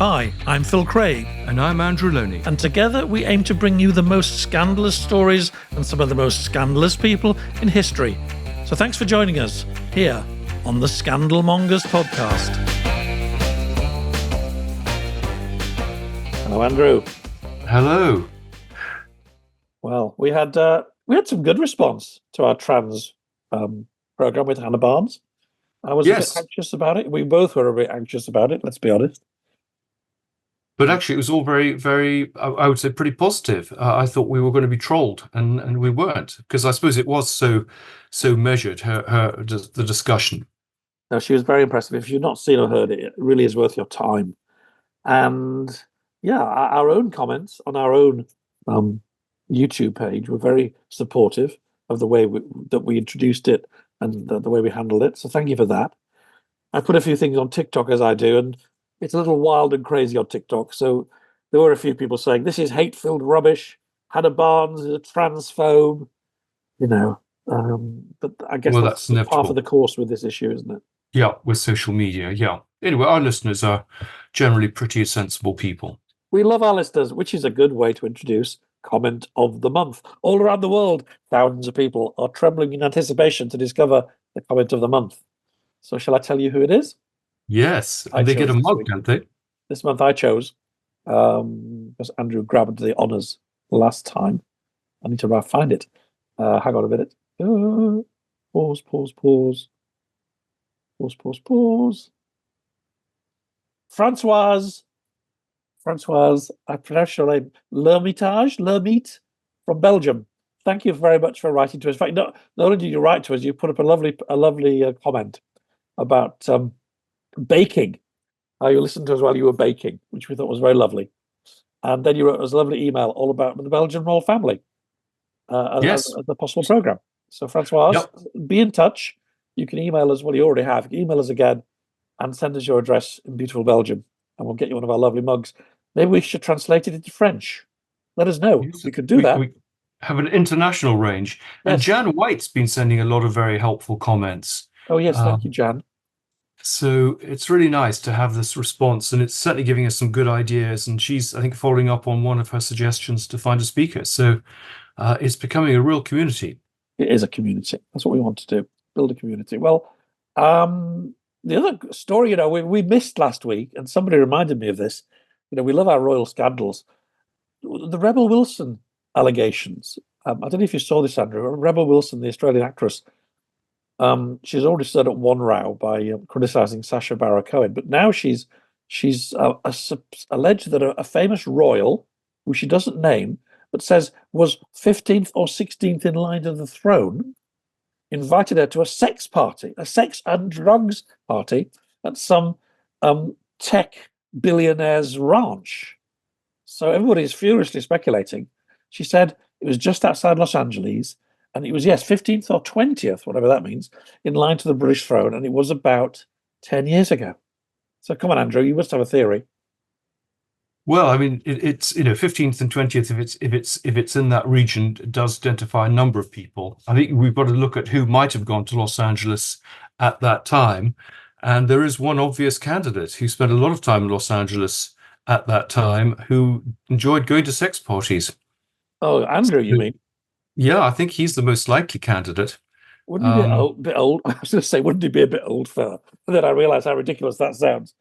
Hi, I'm Phil Craig. And I'm Andrew Loney. And together we aim to bring you the most scandalous stories and some of the most scandalous people in history. So thanks for joining us here on the Scandal Mongers podcast. Hello, Andrew. Hello. Well, we had some good response to our trans program with Hannah Barnes. I was a bit anxious about it. We both were a bit anxious about it, let's be honest. But actually, it was all very, very, I would say, pretty positive. I thought we were going to be trolled, and we weren't, because I suppose it was so measured, the discussion. No, she was very impressive. If you've not seen or heard it, it really is worth your time. And yeah, our own comments on our own YouTube page were very supportive of the way that we introduced it and the way we handled it. So thank you for that. I put a few things on TikTok as I do, and it's a little wild and crazy on TikTok. So there were a few people saying, this is hate-filled rubbish. Hannah Barnes is a transphobe, but I guess that's part of the course with this issue, isn't it? Yeah, with social media, yeah. Anyway, our listeners are generally pretty sensible people. We love our listeners, which is a good way to introduce Comment of the Month. All around the world, thousands of people are trembling in anticipation to discover the Comment of the Month. So shall I tell you who it is? Yes, and they get a mug, don't they? This month I chose, because Andrew grabbed the honours last time. I need to find it. Hang on a minute. Pause. Françoise, I pronounce your name, Lermite from Belgium. Thank you very much for writing to us. In fact, not only did you write to us, you put up a lovely comment about baking. How you listened to us while you were baking, which we thought was very lovely. And then you wrote us a lovely email all about the Belgian royal family as the possible programme. So, Françoise, be in touch. You can email us, well, you already have. Email us again and send us your address in beautiful Belgium, and we'll get you one of our lovely mugs. Maybe we should translate it into French. Let us know. We could do that. We have an international range. Yes. And Jan White's been sending a lot of very helpful comments. Oh, yes. Thank you, Jan. So it's really nice to have this response, and it's certainly giving us some good ideas. And she's, I think, following up on one of her suggestions to find a speaker. So it's becoming a real community. It is a community. That's what we want to do, build a community. Well, the other story, we missed last week, and somebody reminded me of this. We love our royal scandals. The Rebel Wilson allegations. I don't know if you saw this, Andrew. Rebel Wilson, the Australian actress, she's already stirred up one row by criticising Sacha Baron Cohen, but now she's alleged that a famous royal, who she doesn't name, but says was 15th or 16th in line to the throne, invited her to a sex and drugs party at some tech billionaire's ranch. So everybody is furiously speculating. She said it was just outside Los Angeles, and it was, 15th or 20th, whatever that means, in line to the British throne, and it was about 10 years ago. So come on, Andrew, you must have a theory. Well, I mean, it's 15th and 20th. If it's in that region, it does identify a number of people. I think we've got to look at who might have gone to Los Angeles at that time, and there is one obvious candidate who spent a lot of time in Los Angeles at that time, who enjoyed going to sex parties. Oh, Andrew, you mean? Yeah, I think he's the most likely candidate. Wouldn't he be a bit old? I was going to say, wouldn't he be a bit old for her? And then I realised how ridiculous that sounds.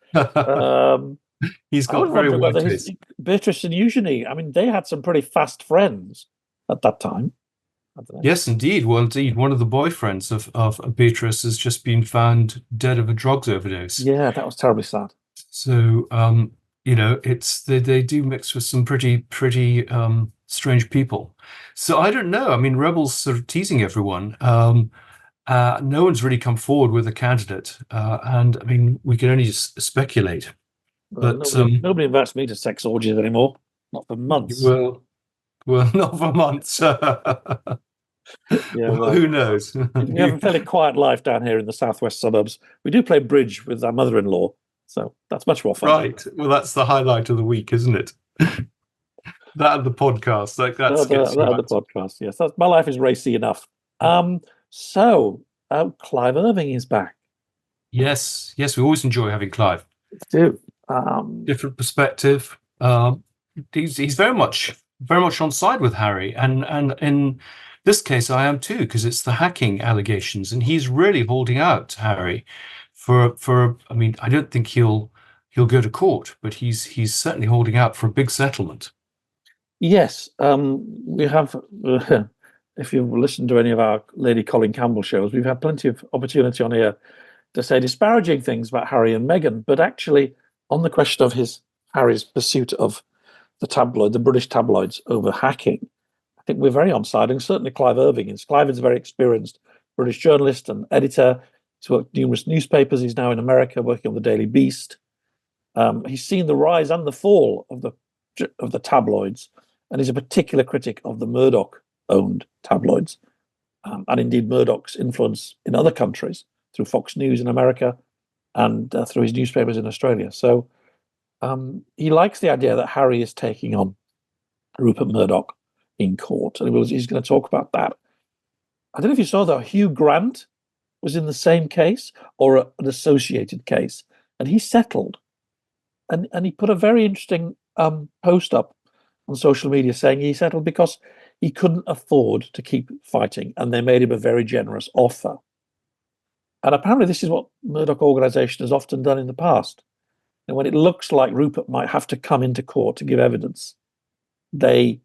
He's got very wide taste. Beatrice and Eugenie, I mean, they had some pretty fast friends at that time. Yes, indeed. Well, indeed, one of the boyfriends of Beatrice has just been found dead of a drugs overdose. Yeah, that was terribly sad. So, it's they do mix with some pretty strange people. So I don't know. I mean, Rebel's sort of teasing everyone. No one's really come forward with a candidate, and I mean, we can only just speculate. Well, but nobody invites me to sex orgies anymore. Not for months. Well, not for months. Who knows? We have a fairly quiet life down here in the southwest suburbs. We do play bridge with our mother-in-law, so that's much more fun. Right. Well, that's the highlight of the week, isn't it? That and the podcast. The podcast. Yes, my life is racy enough. So Clive Irving is back. Yes, we always enjoy having Clive. We do. Different perspective. He's very much on side with Harry, and in this case, I am too, because it's the hacking allegations, and he's really holding out Harry for. I mean, I don't think he'll go to court, but he's certainly holding out for a big settlement. Yes, we have. If you've listened to any of our Lady Colin Campbell shows, we've had plenty of opportunity on here to say disparaging things about Harry and Meghan, but actually, on the question of Harry's pursuit of the British tabloids over hacking, I think we're very on side, and certainly Clive Irving is. Clive is a very experienced British journalist and editor. He's worked numerous newspapers. He's now in America working on the Daily Beast. He's seen the rise and the fall of the tabloids, and he's a particular critic of the Murdoch-owned tabloids, and indeed Murdoch's influence in other countries through Fox News in America and through his newspapers in Australia. So he likes the idea that Harry is taking on Rupert Murdoch in court, and he's going to talk about that. I don't know if you saw that Hugh Grant was in the same case or an associated case, and he settled. And he put a very interesting post up on social media saying he settled because he couldn't afford to keep fighting, and they made him a very generous offer. And apparently this is what Murdoch Organisation has often done in the past. And when it looks like Rupert might have to come into court to give evidence, they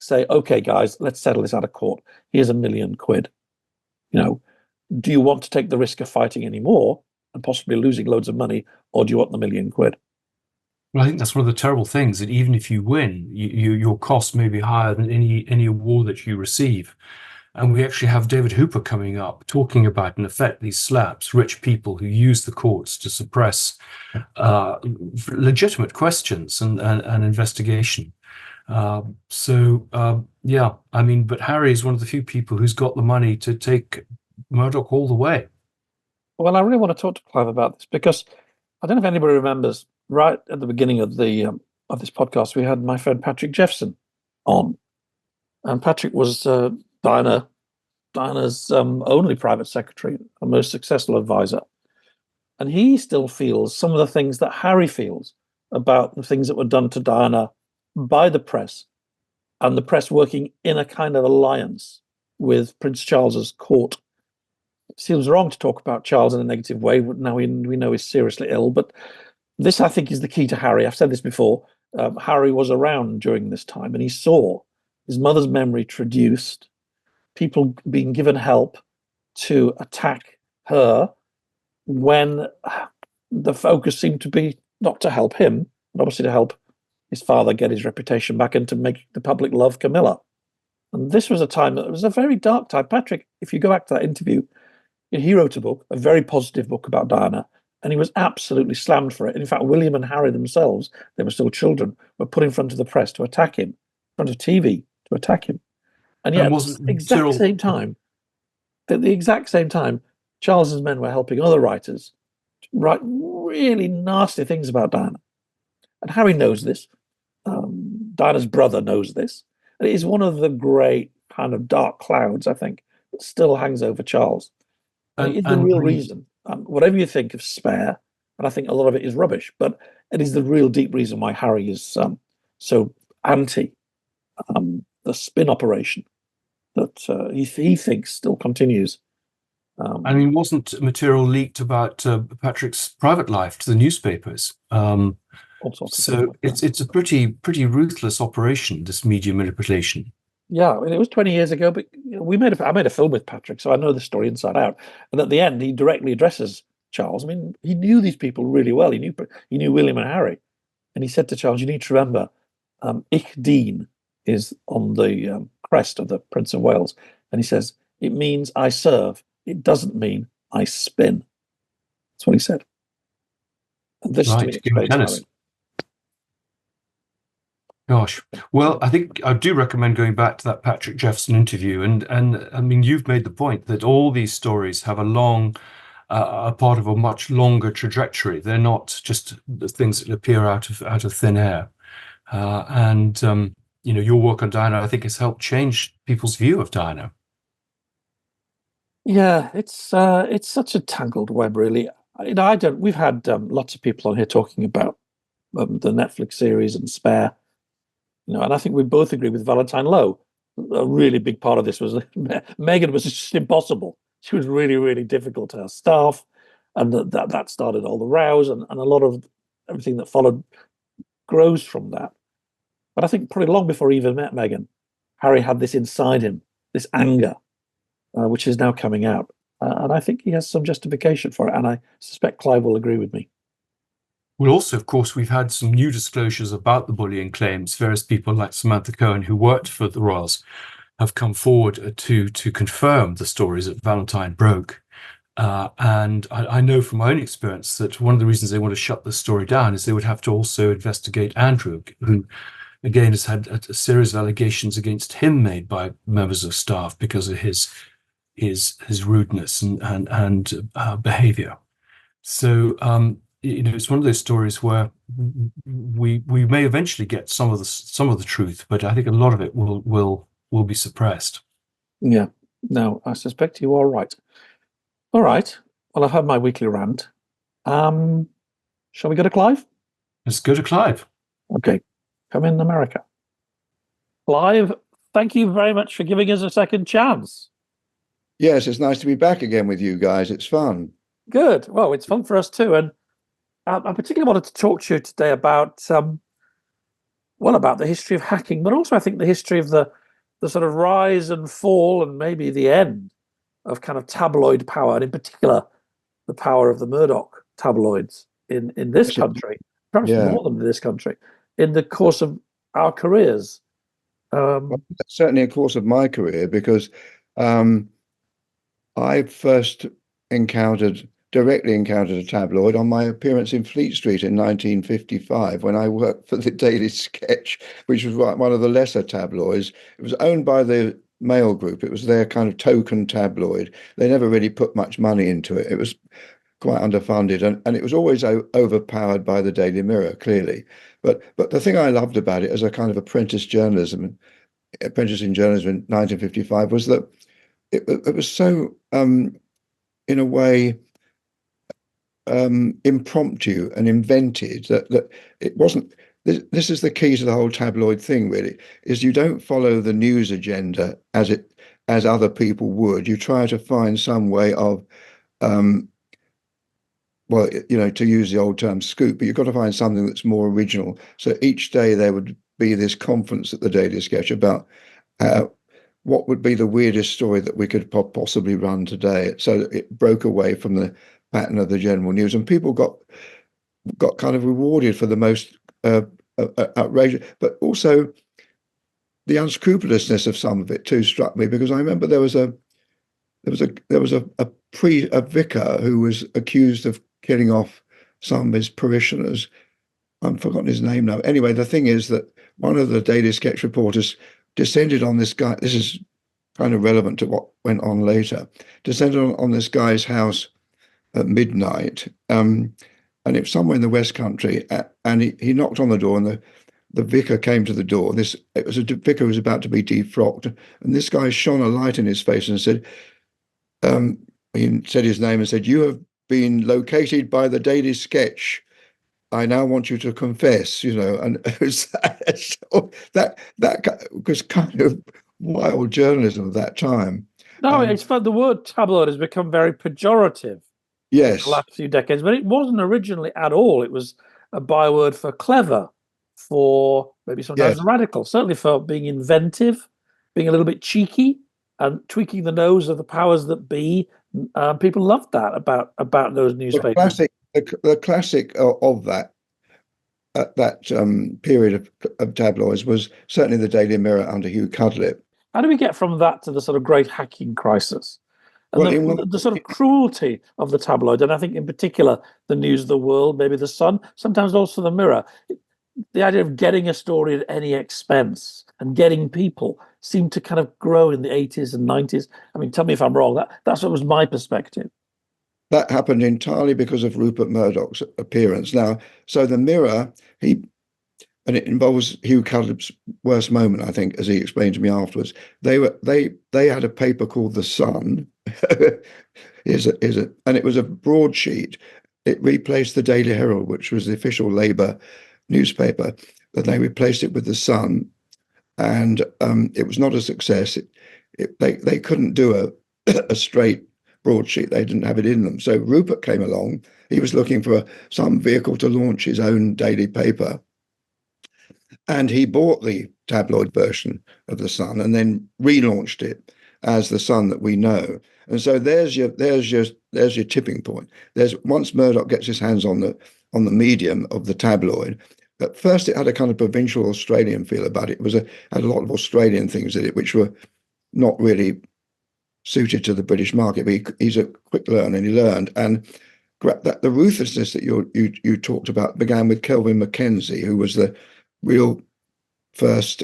say, okay, guys, let's settle this out of court. Here's £1 million. Do you want to take the risk of fighting anymore and possibly losing loads of money, or do you want the £1 million? Well, I think that's one of the terrible things, that even if you win, your costs may be higher than any award that you receive. And we actually have David Hooper coming up talking about, in effect, these slaps, rich people who use the courts to suppress legitimate questions and investigation. Yeah, I mean, but Harry is one of the few people who's got the money to take Murdoch all the way. Well, I really want to talk to Clive about this because I don't know if anybody remembers, right at the beginning of this podcast, we had my friend Patrick Jeffson on, and Patrick was Diana's only private secretary, a most successful advisor, and he still feels some of the things that Harry feels about the things that were done to Diana by the press, and the press working in a kind of alliance with Prince Charles's court. It seems wrong to talk about Charles in a negative way. Now we know he's seriously ill, but this, I think, is the key to Harry. I've said this before. Harry was around during this time, and he saw his mother's memory traduced, people being given help to attack her when the focus seemed to be not to help him, but obviously to help his father get his reputation back and to make the public love Camilla. And this was a time that was a very dark time. Patrick, if you go back to that interview, he wrote a book, a very positive book about Diana, and he was absolutely slammed for it. And in fact, William and Harry themselves, they were still children, were put in front of the press to attack him, in front of TV to attack him. And yet, at the exact same time, Charles's men were helping other writers write really nasty things about Diana. And Harry knows this. Diana's brother knows this. And it is one of the great kind of dark clouds, I think, that still hangs over Charles. And it is the real reason. Whatever you think of Spare, and I think a lot of it is rubbish, but it is the real deep reason why Harry is so anti the spin operation that he thinks still continues. I mean, wasn't material leaked about Patrick's private life to the newspapers? So it's a pretty ruthless operation, this media manipulation. Yeah, I mean, it was 20 years ago, but I made a film with Patrick, so I know the story inside out. And at the end, he directly addresses Charles. I mean, he knew these people really well. He knew William and Harry, and he said to Charles, "You need to remember, Ich Dien is on the crest of the Prince of Wales," and he says it means I serve. It doesn't mean I spin. That's what he said. And this right, explains Gosh, well, I think I do recommend going back to that Patrick Jeffson interview, and I mean, you've made the point that all these stories have a part of a much longer trajectory. They're not just the things that appear out of thin air. Your work on Diana, I think, has helped change people's view of Diana. Yeah, it's such a tangled web, really. We've had lots of people on here talking about the Netflix series and Spare. And I think we both agree with Valentine Lowe. A really big part of this was Meghan was just impossible. She was really, really difficult to her staff, and that started all the rows, and a lot of everything that followed grows from that. But I think probably long before he even met Meghan, Harry had this inside him, this anger, which is now coming out. And I think he has some justification for it. And I suspect Clive will agree with me. Well, also, of course, we've had some new disclosures about the bullying claims. Various people like Samantha Cohen, who worked for the royals, have come forward to confirm the stories that Valentine broke. And I know from my own experience that one of the reasons they want to shut this story down is they would have to also investigate Andrew, who, again, has had a series of allegations against him made by members of staff because of his rudeness and behavior. So, it's one of those stories where we may eventually get some of the truth, but I think a lot of it will be suppressed. Yeah, no, I suspect you are right. All right. Well, I've had my weekly rant. Shall we go to Clive? Let's go to Clive. Okay. Come in, America. Clive, thank you very much for giving us a second chance. Yes, it's nice to be back again with you guys. It's fun. Good. Well, it's fun for us too. And I particularly wanted to talk to you today about, about the history of hacking, but also I think the history of the sort of rise and fall and maybe the end of kind of tabloid power, and in particular, the power of the Murdoch tabloids in this country, perhaps more than in this country, in the course of our careers. Well, certainly a course of my career, because I first directly encountered a tabloid on my appearance in Fleet Street in 1955 when I worked for the Daily Sketch, which was one of the lesser tabloids. It was owned by the Mail Group. It was their kind of token tabloid. They never really put much money into it. It was quite underfunded, and it was always overpowered by the Daily Mirror, clearly. But the thing I loved about it as a kind of apprentice in journalism in 1955 was that it was so, in a way, impromptu and invented that it wasn't. This is the key to the whole tabloid thing, really, is you don't follow the news agenda as other people would. You try to find some way of, to use the old term scoop, but you've got to find something that's more original. So each day there would be this conference at the Daily Sketch about what would be the weirdest story that we could possibly run today. So it broke away from the pattern of the general news, and people got kind of rewarded for the most outrageous, but also the unscrupulousness of some of it too struck me, because I remember there was a vicar who was accused of killing off some of his parishioners. I've forgotten his name now. Anyway, the thing is that one of the Daily Sketch reporters descended on this guy. This is kind of relevant to what went on later. Descended on this guy's house at midnight, and it was somewhere in the West Country. And he knocked on the door, and the vicar came to the door. It was a vicar who was about to be defrocked, and this guy shone a light in his face and said, he said his name and said, "You have been located by the Daily Sketch. I now want you to confess," and it was that was kind of wild journalism of that time. No, it's fun. The word tabloid has become very pejorative. Yes. In the last few decades, but it wasn't originally at all. It was a byword for clever, for maybe sometimes radical, certainly for being inventive, being a little bit cheeky, and tweaking the nose of the powers that be. People loved that about those newspapers. The classic of that period of tabloids was certainly the Daily Mirror under Hugh Cudlip. How do we get from that to the sort of great hacking crisis? And the sort of cruelty of the tabloid, and I think in particular the News of the World, maybe the Sun, sometimes also the Mirror. The idea of getting a story at any expense and getting people seemed to kind of grow in the 80s and 90s. I mean, tell me if I'm wrong. That's what was my perspective. That happened entirely because of Rupert Murdoch's appearance. Now, so the Mirror, and it involves Hugh Cudlip's worst moment, I think, as he explained to me afterwards. They had a paper called The Sun, and it was a broadsheet. It replaced the Daily Herald, which was the official Labour newspaper, but they replaced it with the Sun, and it was not a success. They couldn't do a straight broadsheet. They didn't have it in them. So Rupert came along. He was looking for some vehicle to launch his own daily paper, and he bought the tabloid version of the Sun and then relaunched it as the Sun that we know. And so there's your tipping point. Once Murdoch gets his hands on the medium of the tabloid. At first, it had a kind of provincial Australian feel about it. Had a lot of Australian things in it, which were not really suited to the British market. But he's a quick learner, and he learned. And that the ruthlessness that you talked about began with Kelvin Mackenzie, who was the real first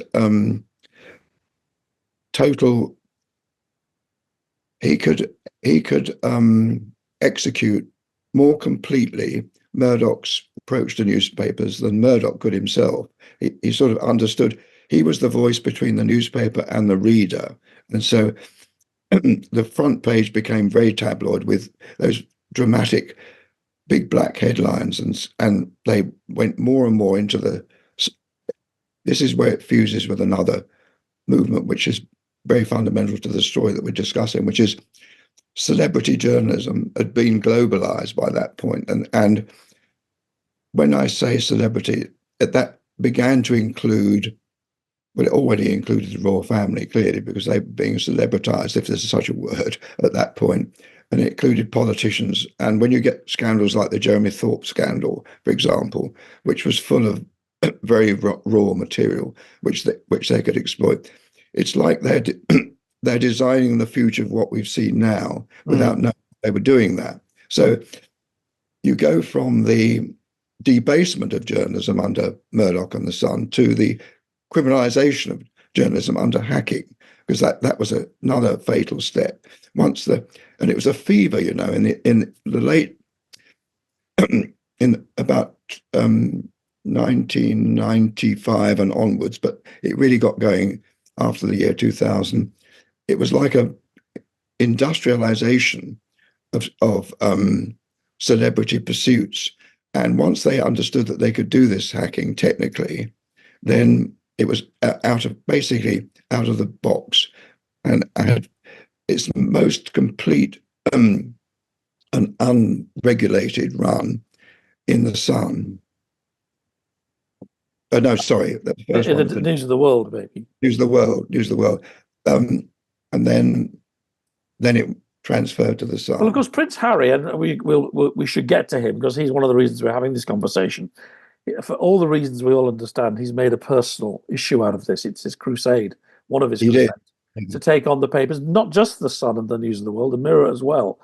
total. He could execute more completely Murdoch's approach to newspapers than Murdoch could himself. He sort of understood. He was the voice between the newspaper and the reader, and so the front page became very tabloid with those dramatic big black headlines, and they went more and more into the. This is where it fuses with another movement, which is very fundamental to the story that we're discussing, which is celebrity journalism had been globalized by that point. And when I say celebrity, that began to include, well, it already included the royal family, clearly, because they were being celebritized, if there's such a word, at that point. And it included politicians. And when you get scandals like the Jeremy Thorpe scandal, for example, which was full of very raw material, which they could exploit, it's like they're designing the future of what we've seen now without knowing they were doing that. So you go from the debasement of journalism under Murdoch and the Sun to the criminalization of journalism under hacking, because that was another fatal step. And it was a fever, in the late in about 1995 and onwards, but it really got going after the year 2000. It was like a industrialization of celebrity pursuits. And once they understood that they could do this hacking technically, then it was out of the box, and had its most complete and unregulated run in the Sun. No, sorry. The News of the World, maybe. News of the World. And then it transferred to the Sun. Well, of course, Prince Harry, and we should get to him because he's one of the reasons we're having this conversation. For all the reasons we all understand, he's made a personal issue out of this. It's his crusade, one of his crusades, to take on the papers, not just the Sun and the News of the World, the Mirror as well.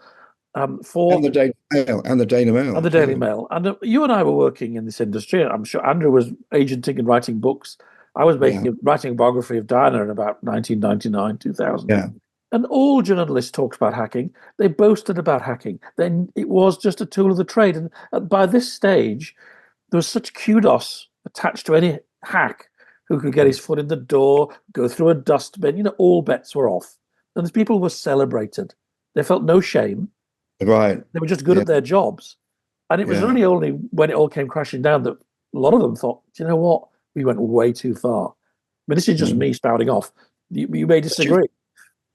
And the Daily Mail. And the Daily Mail. And you and I were working in this industry. I'm sure Andrew was agenting and writing books. I was writing a biography of Diana in about 1999, 2000. Yeah. And all journalists talked about hacking. They boasted about hacking. Then it was just a tool of the trade. And by this stage, there was such kudos attached to any hack who could get his foot in the door, go through a dustbin. All bets were off. And the people were celebrated. They felt no shame. Right. They were just good at their jobs. And it was only when it all came crashing down that a lot of them thought, do you know what? We went way too far. I mean, this is just me spouting off. You may disagree.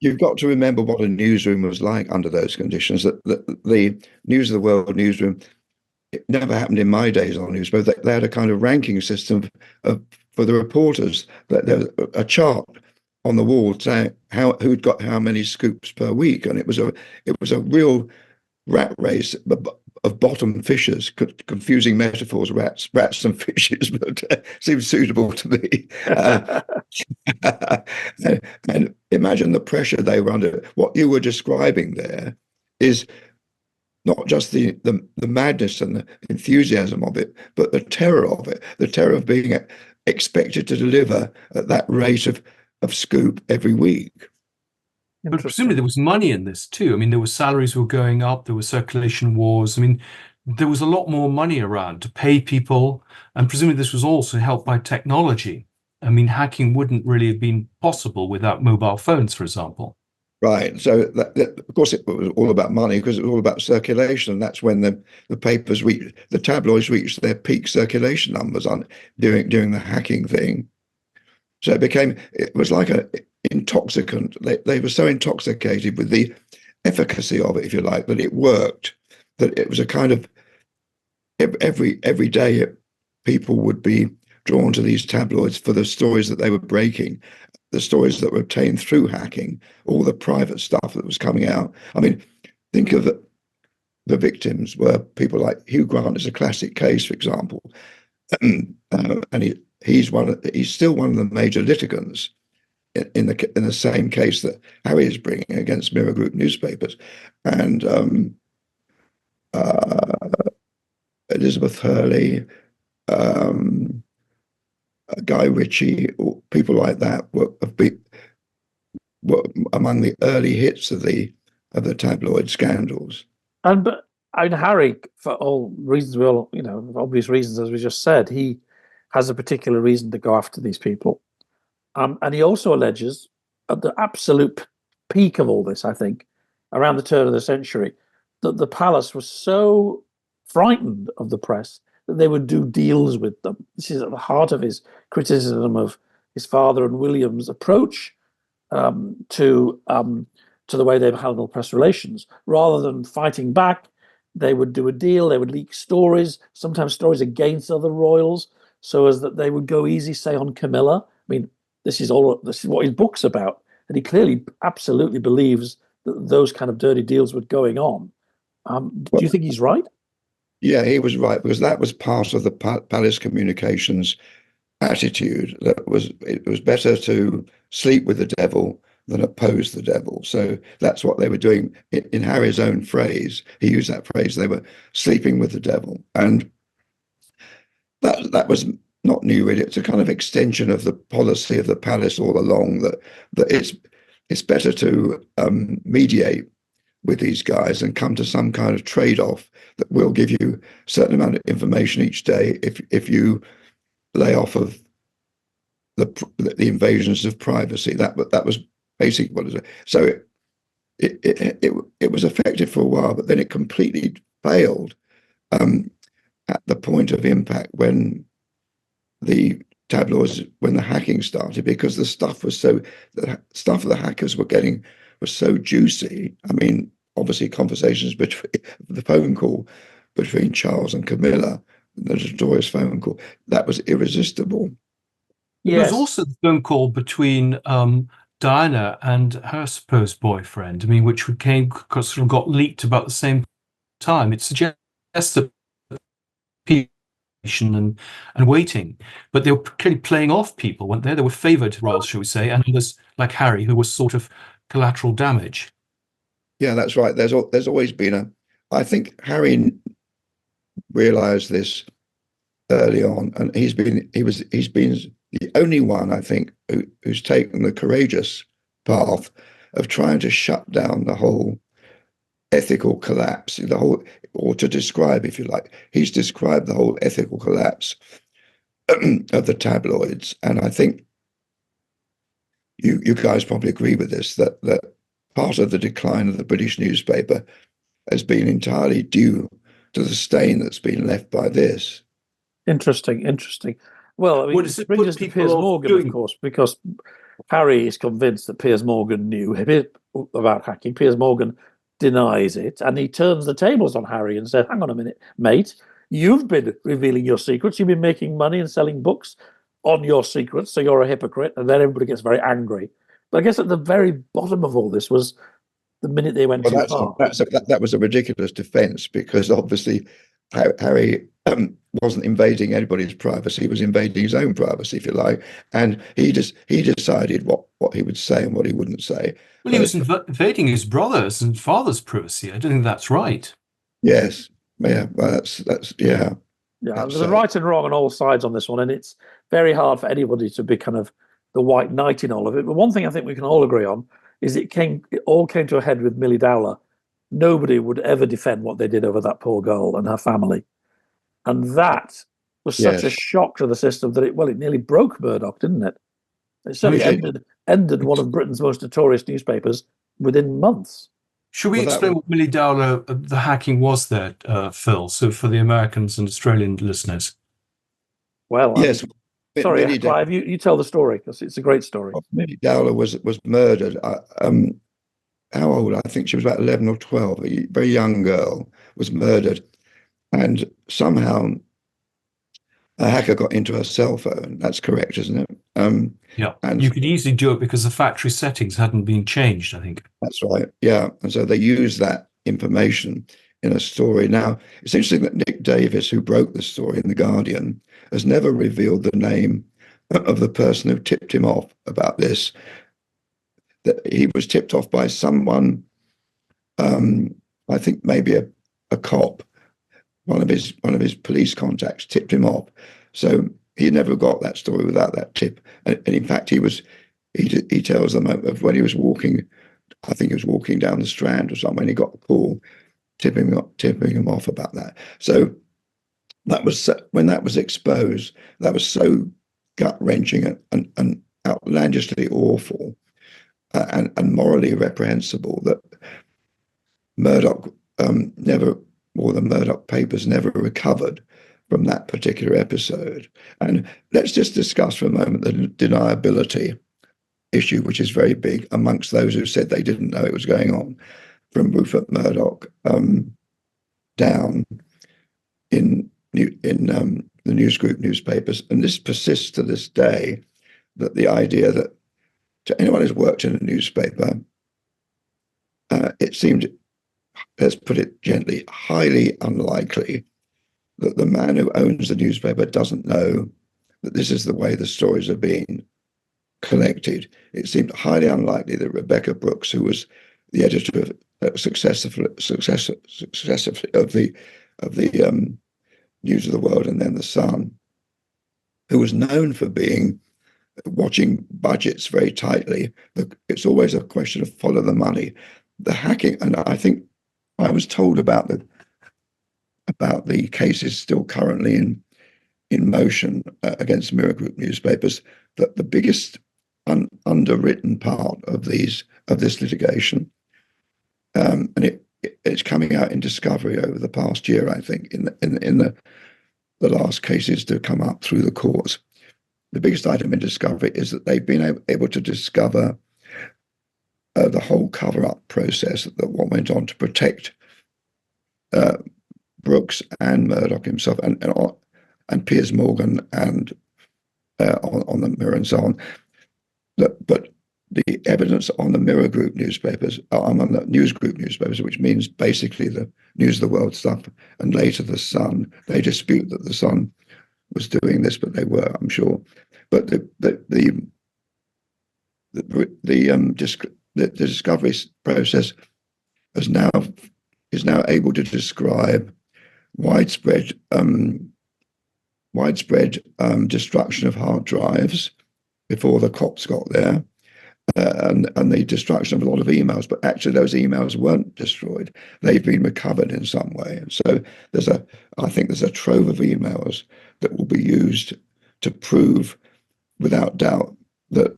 You've got to remember what a newsroom was like under those conditions. That the News of the World newsroom, it never happened in my days on news, but they had a kind of ranking system for the reporters. That there was a chart on the wall saying who'd got how many scoops per week, and it was a real rat race of bottom fishers, confusing metaphors, rats and fishes, but seems suitable to me. And imagine the pressure they were under. What you were describing there is not just the madness and the enthusiasm of it, but the terror of it, the terror of being expected to deliver at that rate of scoop every week. But presumably there was money in this too. I mean, there were salaries were going up, there were circulation wars. I mean, there was a lot more money around to pay people, and presumably this was also helped by technology. I mean, hacking wouldn't really have been possible without mobile phones, for example. Right. So of course it was all about money because it was all about circulation. And that's when the papers the tabloids reached their peak circulation numbers on during the hacking thing. So it was like a intoxicant. They were so intoxicated with the efficacy of it, if you like, that it worked, that it was a kind of every day people would be drawn to these tabloids for the stories that they were breaking, the stories that were obtained through hacking, all the private stuff that was coming out. I mean, think of the victims were people like Hugh Grant is a classic case, for example, and he's still one of the major litigants in the same case that Harry is bringing against Mirror Group newspapers, and Elizabeth Hurley, Guy Ritchie, or people like that were among the early hits of the tabloid scandals. But Harry, for all reasons, obvious reasons, as we just said, he has a particular reason to go after these people. And he also alleges, at the absolute peak of all this, I think, around the turn of the century, that the palace was so frightened of the press that they would do deals with them. This is at the heart of his criticism of his father and William's approach to the way they've handled press relations. Rather than fighting back, they would do a deal. They would leak stories, sometimes stories against other royals, so as that they would go easy, say, on Camilla. I mean, this is what his book's about, and he clearly absolutely believes that those kind of dirty deals were going on. Do you think he's right? Yeah, he was right, because that was part of the palace communications attitude. It was better to sleep with the devil than oppose the devil. So that's what they were doing. In Harry's own phrase, he used that phrase, they were sleeping with the devil. And that was not new, really. It's a kind of extension of the policy of the palace all along, that it's better to mediate with these guys and come to some kind of trade-off that will give you a certain amount of information each day if you lay off of the invasions of privacy. That was basically what it was. So it was effective for a while, but then it completely failed at the point of impact when the tabloids, when the hacking started, because the stuff the hackers were getting was so juicy. I mean, obviously conversations between the phone call between Charles and Camilla, the notorious phone call, that was irresistible. Yes. There was also the phone call between Diana and her supposed boyfriend, I mean, which sort of got leaked about the same time. It suggests that people and waiting, but they were clearly playing off people, weren't they? They were favoured royals, shall we say, and others like Harry, who was sort of collateral damage. Yeah, that's right. There's always been I think Harry realised this early on, and he's been the only one, I think, who's taken the courageous path of trying to shut down the whole ethical collapse, or to describe, if you like, he's described the whole ethical collapse of the tabloids. And I think you guys probably agree with this, that part of the decline of the British newspaper has been entirely due to the stain that's been left by this. Interesting. Well, I mean, it brings us to Piers Morgan, of course, because Harry is convinced that Piers Morgan knew about hacking. Piers Morgan denies it, and he turns the tables on Harry and says, hang on a minute, mate, you've been revealing your secrets. You've been making money and selling books on your secrets, so you're a hypocrite. And then everybody gets very angry. But I guess at the very bottom of all this was the minute they went too far. That was a ridiculous defense, because obviously Harry wasn't invading anybody's privacy. He was invading his own privacy, if you like, and he decided what he would say and what he wouldn't say. Well, he was invading his brother's and father's privacy. I don't think that's right. Yes, yeah, well, that's yeah. Yeah, there's a right and wrong on all sides on this one, and it's very hard for anybody to be kind of the white knight in all of it. But one thing I think we can all agree on is it all came to a head with Millie Dowler. Nobody would ever defend what they did over that poor girl and her family. And that was such a shock to the system that it nearly broke Murdoch, didn't it? It certainly ended one of Britain's most notorious newspapers within months. Should we Well, that explain was- what Millie Dowler, the hacking was there, Phil? So for the Americans and Australian listeners. Well, Yes. sorry, Millie Clive, you tell the story because it's a great story. Millie Dowler was murdered. How old? I think she was about 11 or 12. A very young girl was murdered, and somehow a hacker got into her cell phone. That's correct, isn't it? Yeah, And you could easily do it because the factory settings hadn't been changed, I think. that's right. Yeah, and so they used that information in a story. Now it's interesting that Nick Davis, who broke the story in the Guardian, has never revealed the name of the person who tipped him off about this. That he was tipped off by someone, I think maybe a cop, one of his police contacts tipped him off. So he never got that story without that tip. And in fact, he tells them of when he was walking, I think he was walking down the Strand or somewhere, and he got a call tipping him off about that. So that was when that was exposed. That was so gut-wrenching and outlandishly awful. And morally reprehensible that Murdoch the Murdoch papers never recovered from that particular episode. And let's just discuss for a moment the deniability issue, which is very big amongst those who said they didn't know it was going on, from Rupert Murdoch down in the newsgroup newspapers. And this persists to this day, that the idea that to anyone who's worked in a newspaper, it seemed, let's put it gently, highly unlikely that the man who owns the newspaper doesn't know that this is the way the stories are being collected. It seemed highly unlikely that Rebecca Brooks, who was the editor of successively of the News of the World and then the Sun, who was known for watching budgets very tightly. It's always a question of follow the money. The hacking, and I think I was told about the cases still currently in motion against Mirror Group newspapers, that the biggest underwritten part of this litigation, and it's coming out in Discovery over the past year, I think, in the last cases to come up through the courts. The biggest item in Discovery is that they've been able to discover the whole cover-up process, that what went on to protect Brooks and Murdoch himself and Piers Morgan and on the Mirror and so on. But the evidence on the Mirror Group newspapers, on the News Group newspapers, which means basically the News of the World stuff, and later the Sun, they dispute that the Sun was doing this, but they were, I'm sure. But the discovery process is now able to describe widespread destruction of hard drives before the cops got there, and the destruction of a lot of emails. But actually, those emails weren't destroyed; they've been recovered in some way. And so I think there's a trove of emails that will be used to prove, without doubt, that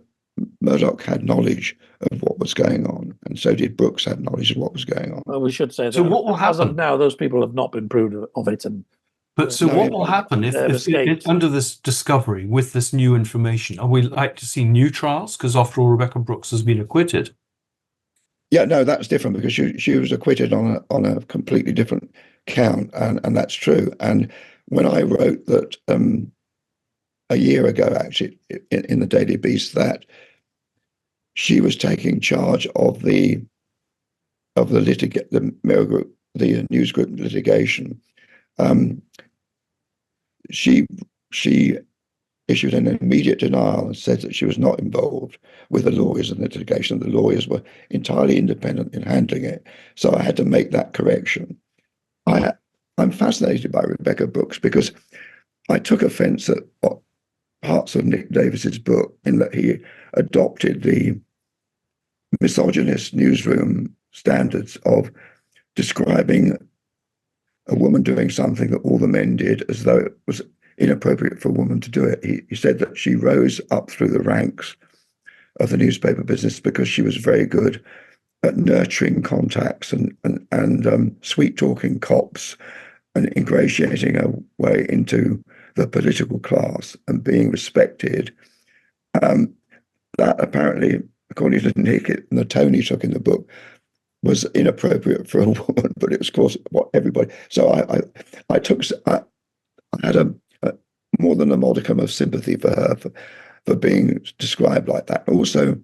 Murdoch had knowledge of what was going on, and so did Brooks have knowledge of what was going on. Well, we should say that. So what will As of happen? now, those people have not been proved of it, and But so No, what will happen if under this discovery, with this new information, are we like to see new trials? Because after all, Rebecca Brooks has been acquitted. Yeah, no, that's different, because she was acquitted on a completely different count, and that's true. And when I wrote that a year ago, actually, in the Daily Beast, that she was taking charge of the Mirror Group, the News Group litigation, she issued an immediate denial and said that she was not involved with the lawyers in the litigation. The lawyers were entirely independent in handling it. So I had to make that correction. I'm fascinated by Rebecca Brooks because I took offence at parts of Nick Davis's book, in that he adopted the misogynist newsroom standards of describing a woman doing something that all the men did as though it was inappropriate for a woman to do it. He said that she rose up through the ranks of the newspaper business because she was very good nurturing contacts and sweet talking cops and ingratiating her way into the political class and being respected. That apparently, according to Nick, and the tone he took in the book, was inappropriate for a woman, but it was, of course, what everybody. So I had a more than a modicum of sympathy for her for being described like that. Also,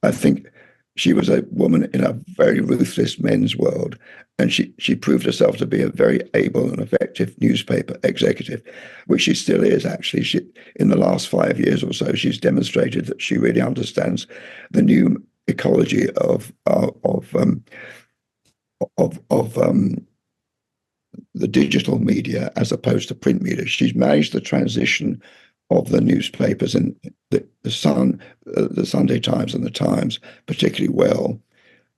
I think she was a woman in a very ruthless men's world, and she proved herself to be a very able and effective newspaper executive, which she still is. Actually, in the last 5 years or so, she's demonstrated that she really understands the new ecology of the digital media as opposed to print media. She's managed the transition of the newspapers and the Sun, the Sunday Times and the Times particularly well,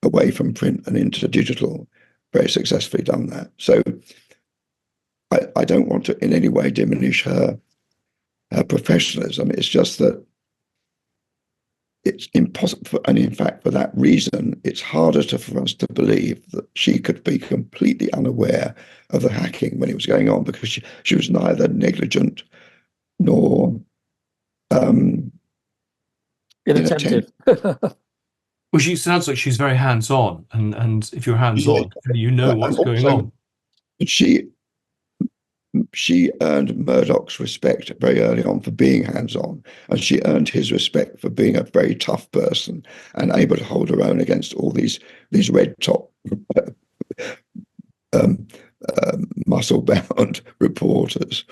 away from print and into digital. Very successfully done that. So I don't want to in any way diminish her professionalism. It's just that it's impossible, and in fact, for that reason, it's harder for us to believe that she could be completely unaware of the hacking when it was going on, because she was neither negligent nor inattentive. Well, she sounds like she's very hands-on, and if you're hands-on, you know what's going on. She earned Murdoch's respect very early on for being hands-on, and she earned his respect for being a very tough person and able to hold her own against all these red top muscle-bound reporters.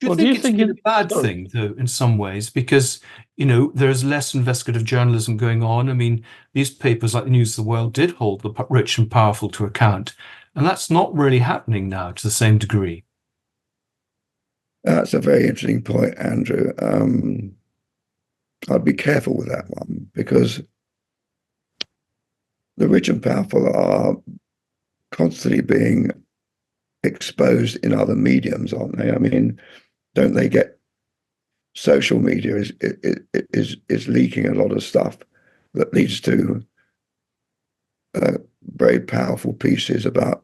Do you think it's a bad thing, though, in some ways? Because, there's less investigative journalism going on. I mean, newspapers like the News of the World did hold the rich and powerful to account, and that's not really happening now to the same degree. That's a very interesting point, Andrew. I'd be careful with that one, because the rich and powerful are constantly being exposed in other mediums, aren't they? I mean, don't they get social media is leaking a lot of stuff that leads to very powerful pieces about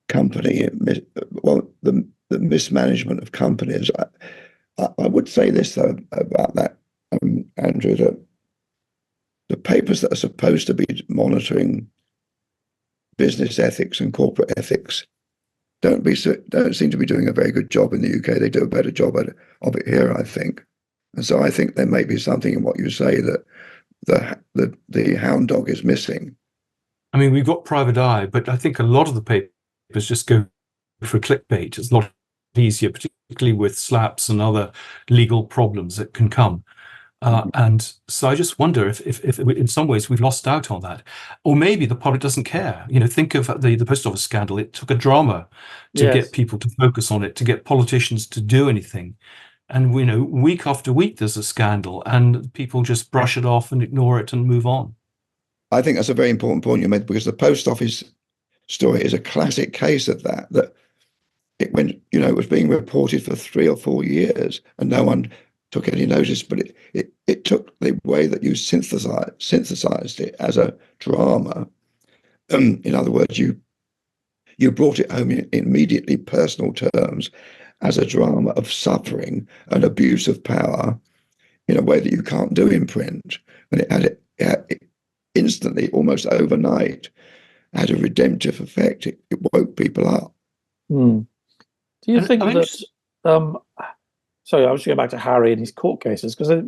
company, the mismanagement of companies. I would say this though about that, Andrew, that the papers that are supposed to be monitoring business ethics and corporate ethics don't seem to be doing a very good job in the UK. They do a better job of it here, I think. And so I think there may be something in what you say that the hound dog is missing. I mean, we've got Private Eye, but I think a lot of the papers just go for clickbait. It's a lot easier, particularly with slaps and other legal problems that can come. And so I just wonder if in some ways we've lost out on that, or maybe the public doesn't care. Think of the post office scandal. It took a drama to get people to focus on it, to get politicians to do anything. And week after week there's a scandal, and people just brush it off and ignore it and move on. I think that's a very important point you made, because the post office story is a classic case of that. That it was being reported for 3 or 4 years, and no one took any notice, but it took the way that you synthesized it as a drama. In other words, you brought it home in immediately personal terms as a drama of suffering and abuse of power in a way that you can't do in print. And it had instantly, almost overnight, had a redemptive effect. It woke people up. Do you think that... Sorry, I was going back to Harry and his court cases, because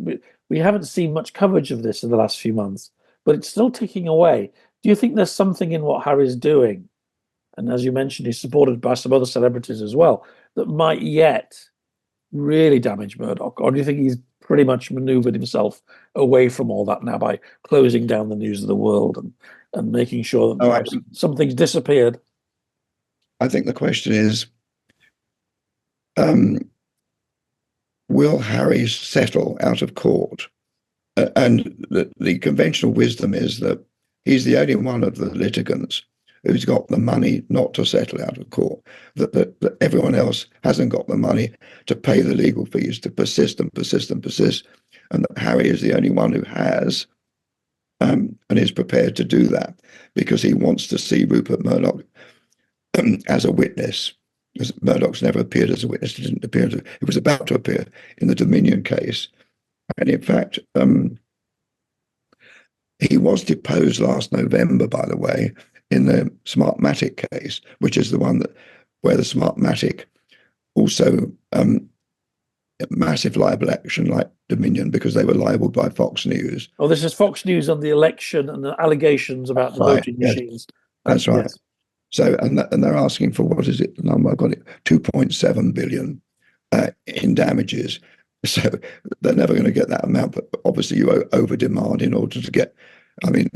we haven't seen much coverage of this in the last few months, but it's still ticking away. Do you think there's something in what Harry's doing, and as you mentioned, he's supported by some other celebrities as well, that might yet really damage Murdoch? Or do you think he's pretty much maneuvered himself away from all that now by closing down the News of the World and making sure that something's disappeared? I think the question is, will Harry settle out of court? And the conventional wisdom is that he's the only one of the litigants who's got the money not to settle out of court, that everyone else hasn't got the money to pay the legal fees, to persist and persist and persist and that Harry is the only one who has, and is prepared to do that because he wants to see Rupert Murdoch as a witness. Because Murdoch's never appeared as a witness. He didn't appear. He was about to appear in the Dominion case, and in fact, he was deposed last November, by the way, in the Smartmatic case, which is the one where the Smartmatic also massive libel action like Dominion because they were libeled by Fox News. Oh, this is Fox News on the election and the allegations about the voting machines. That's right. Yes. So, and they're asking for, what is it, the number? I've got it, 2.7 billion in damages. So they're never going to get that amount, but obviously you over demand in order to get, I mean,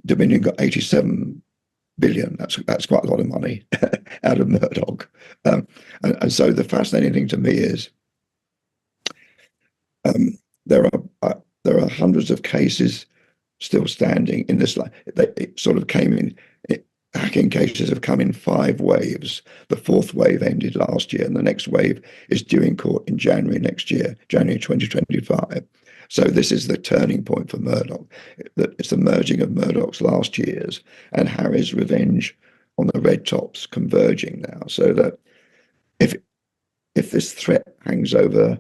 Dominion got 87 billion. That's quite a lot of money out of Murdoch. And so the fascinating thing to me is there are hundreds of cases still standing in this. It sort of came in. Hacking cases have come in 5 waves. The 4th wave ended last year, and the next wave is due in court in January next year, January 2025. So this is the turning point for Murdoch. It's the merging of Murdoch's last years and Harry's revenge on the red tops converging now. So that if this threat hangs over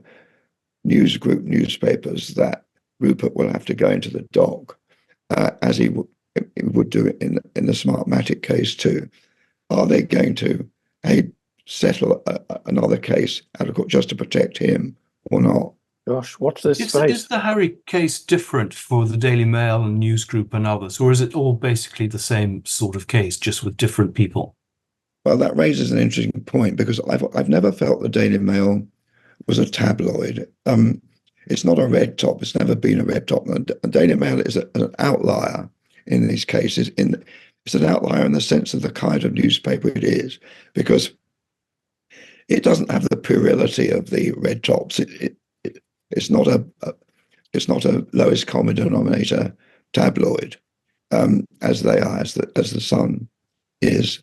newspapers, that Rupert will have to go into the dock, as he would do it in the Smartmatic case too. Are they going to settle another case out of court just to protect him or not? Gosh, watch this space. Is the Harry case different for the Daily Mail and News Group and others, or is it all basically the same sort of case, just with different people? Well, that raises an interesting point because I've never felt the Daily Mail was a tabloid. It's not a red top. It's never been a red top. The Daily Mail is an outlier in these cases. It's an outlier in the sense of the kind of newspaper it is, because it doesn't have the puerility of the red tops. It's not a lowest common denominator tabloid, as they are, as the Sun is,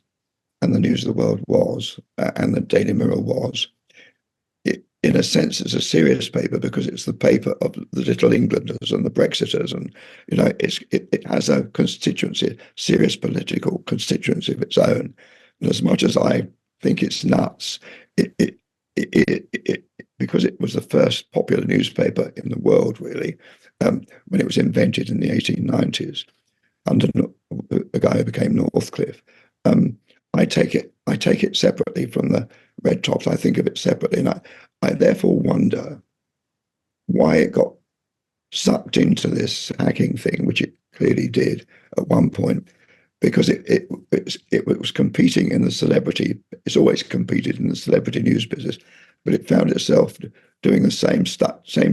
and the News of the World was, and the Daily Mirror was. In a sense, it's a serious paper because it's the paper of the Little Englanders and the Brexiters, and it has a constituency, serious political constituency of its own. And as much as I think it's nuts, because it was the first popular newspaper in the world, really, when it was invented in the 1890s under the guy who became Northcliffe. I take it separately from the red tops. I think of it separately, and I therefore wonder why it got sucked into this hacking thing, which it clearly did at one point, because it was competing in the celebrity. It's always competed in the celebrity news business, but it found itself doing the same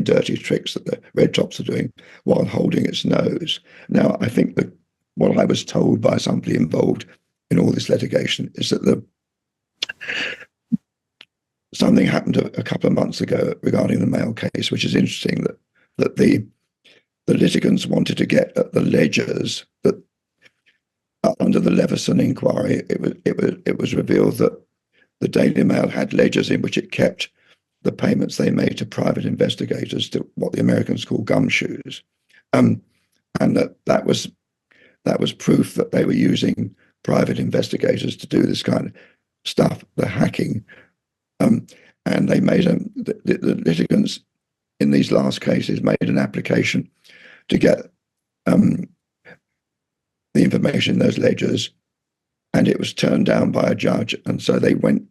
dirty tricks that the red tops are doing while holding its nose. Now, I think that what I was told by somebody involved in all this litigation is that something happened a couple of months ago regarding the Mail case, which is interesting, that the litigants wanted to get at the ledgers that under the Leveson inquiry. It was revealed that the Daily Mail had ledgers in which it kept the payments they made to private investigators, to what the Americans call gumshoes, and that was proof that they were using private investigators to do this kind of stuff, the hacking. And they made the litigants in these last cases made an application to get the information in those ledgers, and it was turned down by a judge. And so they went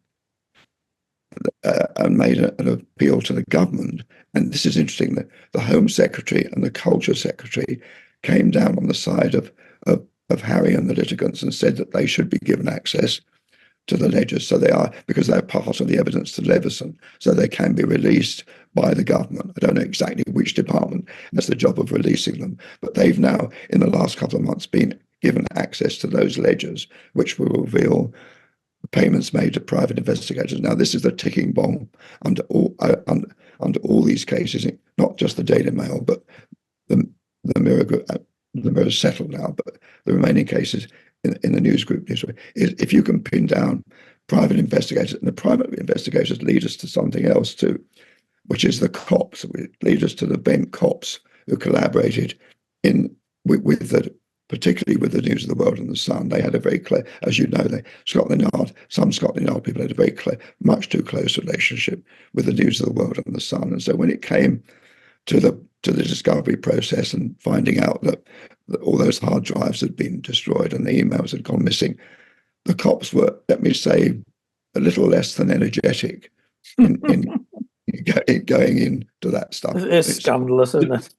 and made an appeal to the government. And this is interesting, that the Home Secretary and the Culture Secretary came down on the side of Harry and the litigants and said that they should be given access to the ledgers. So they are, because they're part of the evidence to Leveson, so they can be released by the government. I don't know exactly which department has the job of releasing them, but they've now, in the last couple of months, been given access to those ledgers, which will reveal the payments made to private investigators. Now, this is the ticking bomb under all these cases, not just the Daily Mail, but the Mirror Group. The Mirror's settled now, but the remaining cases in the News Group is if you can pin down private investigators, and the private investigators lead us to something else too. which is the cops, which leads us to the bent cops who collaborated with the, particularly with the News of the World and the Sun. They had a very clear, as you know, some Scotland Yard people had a very clear, much too close relationship with the News of the World and the Sun. And so when it came to the discovery process and finding out that all those hard drives had been destroyed and the emails had gone missing, the cops were, let me say, a little less than energetic in going into that stuff. It's scandalous, isn't it?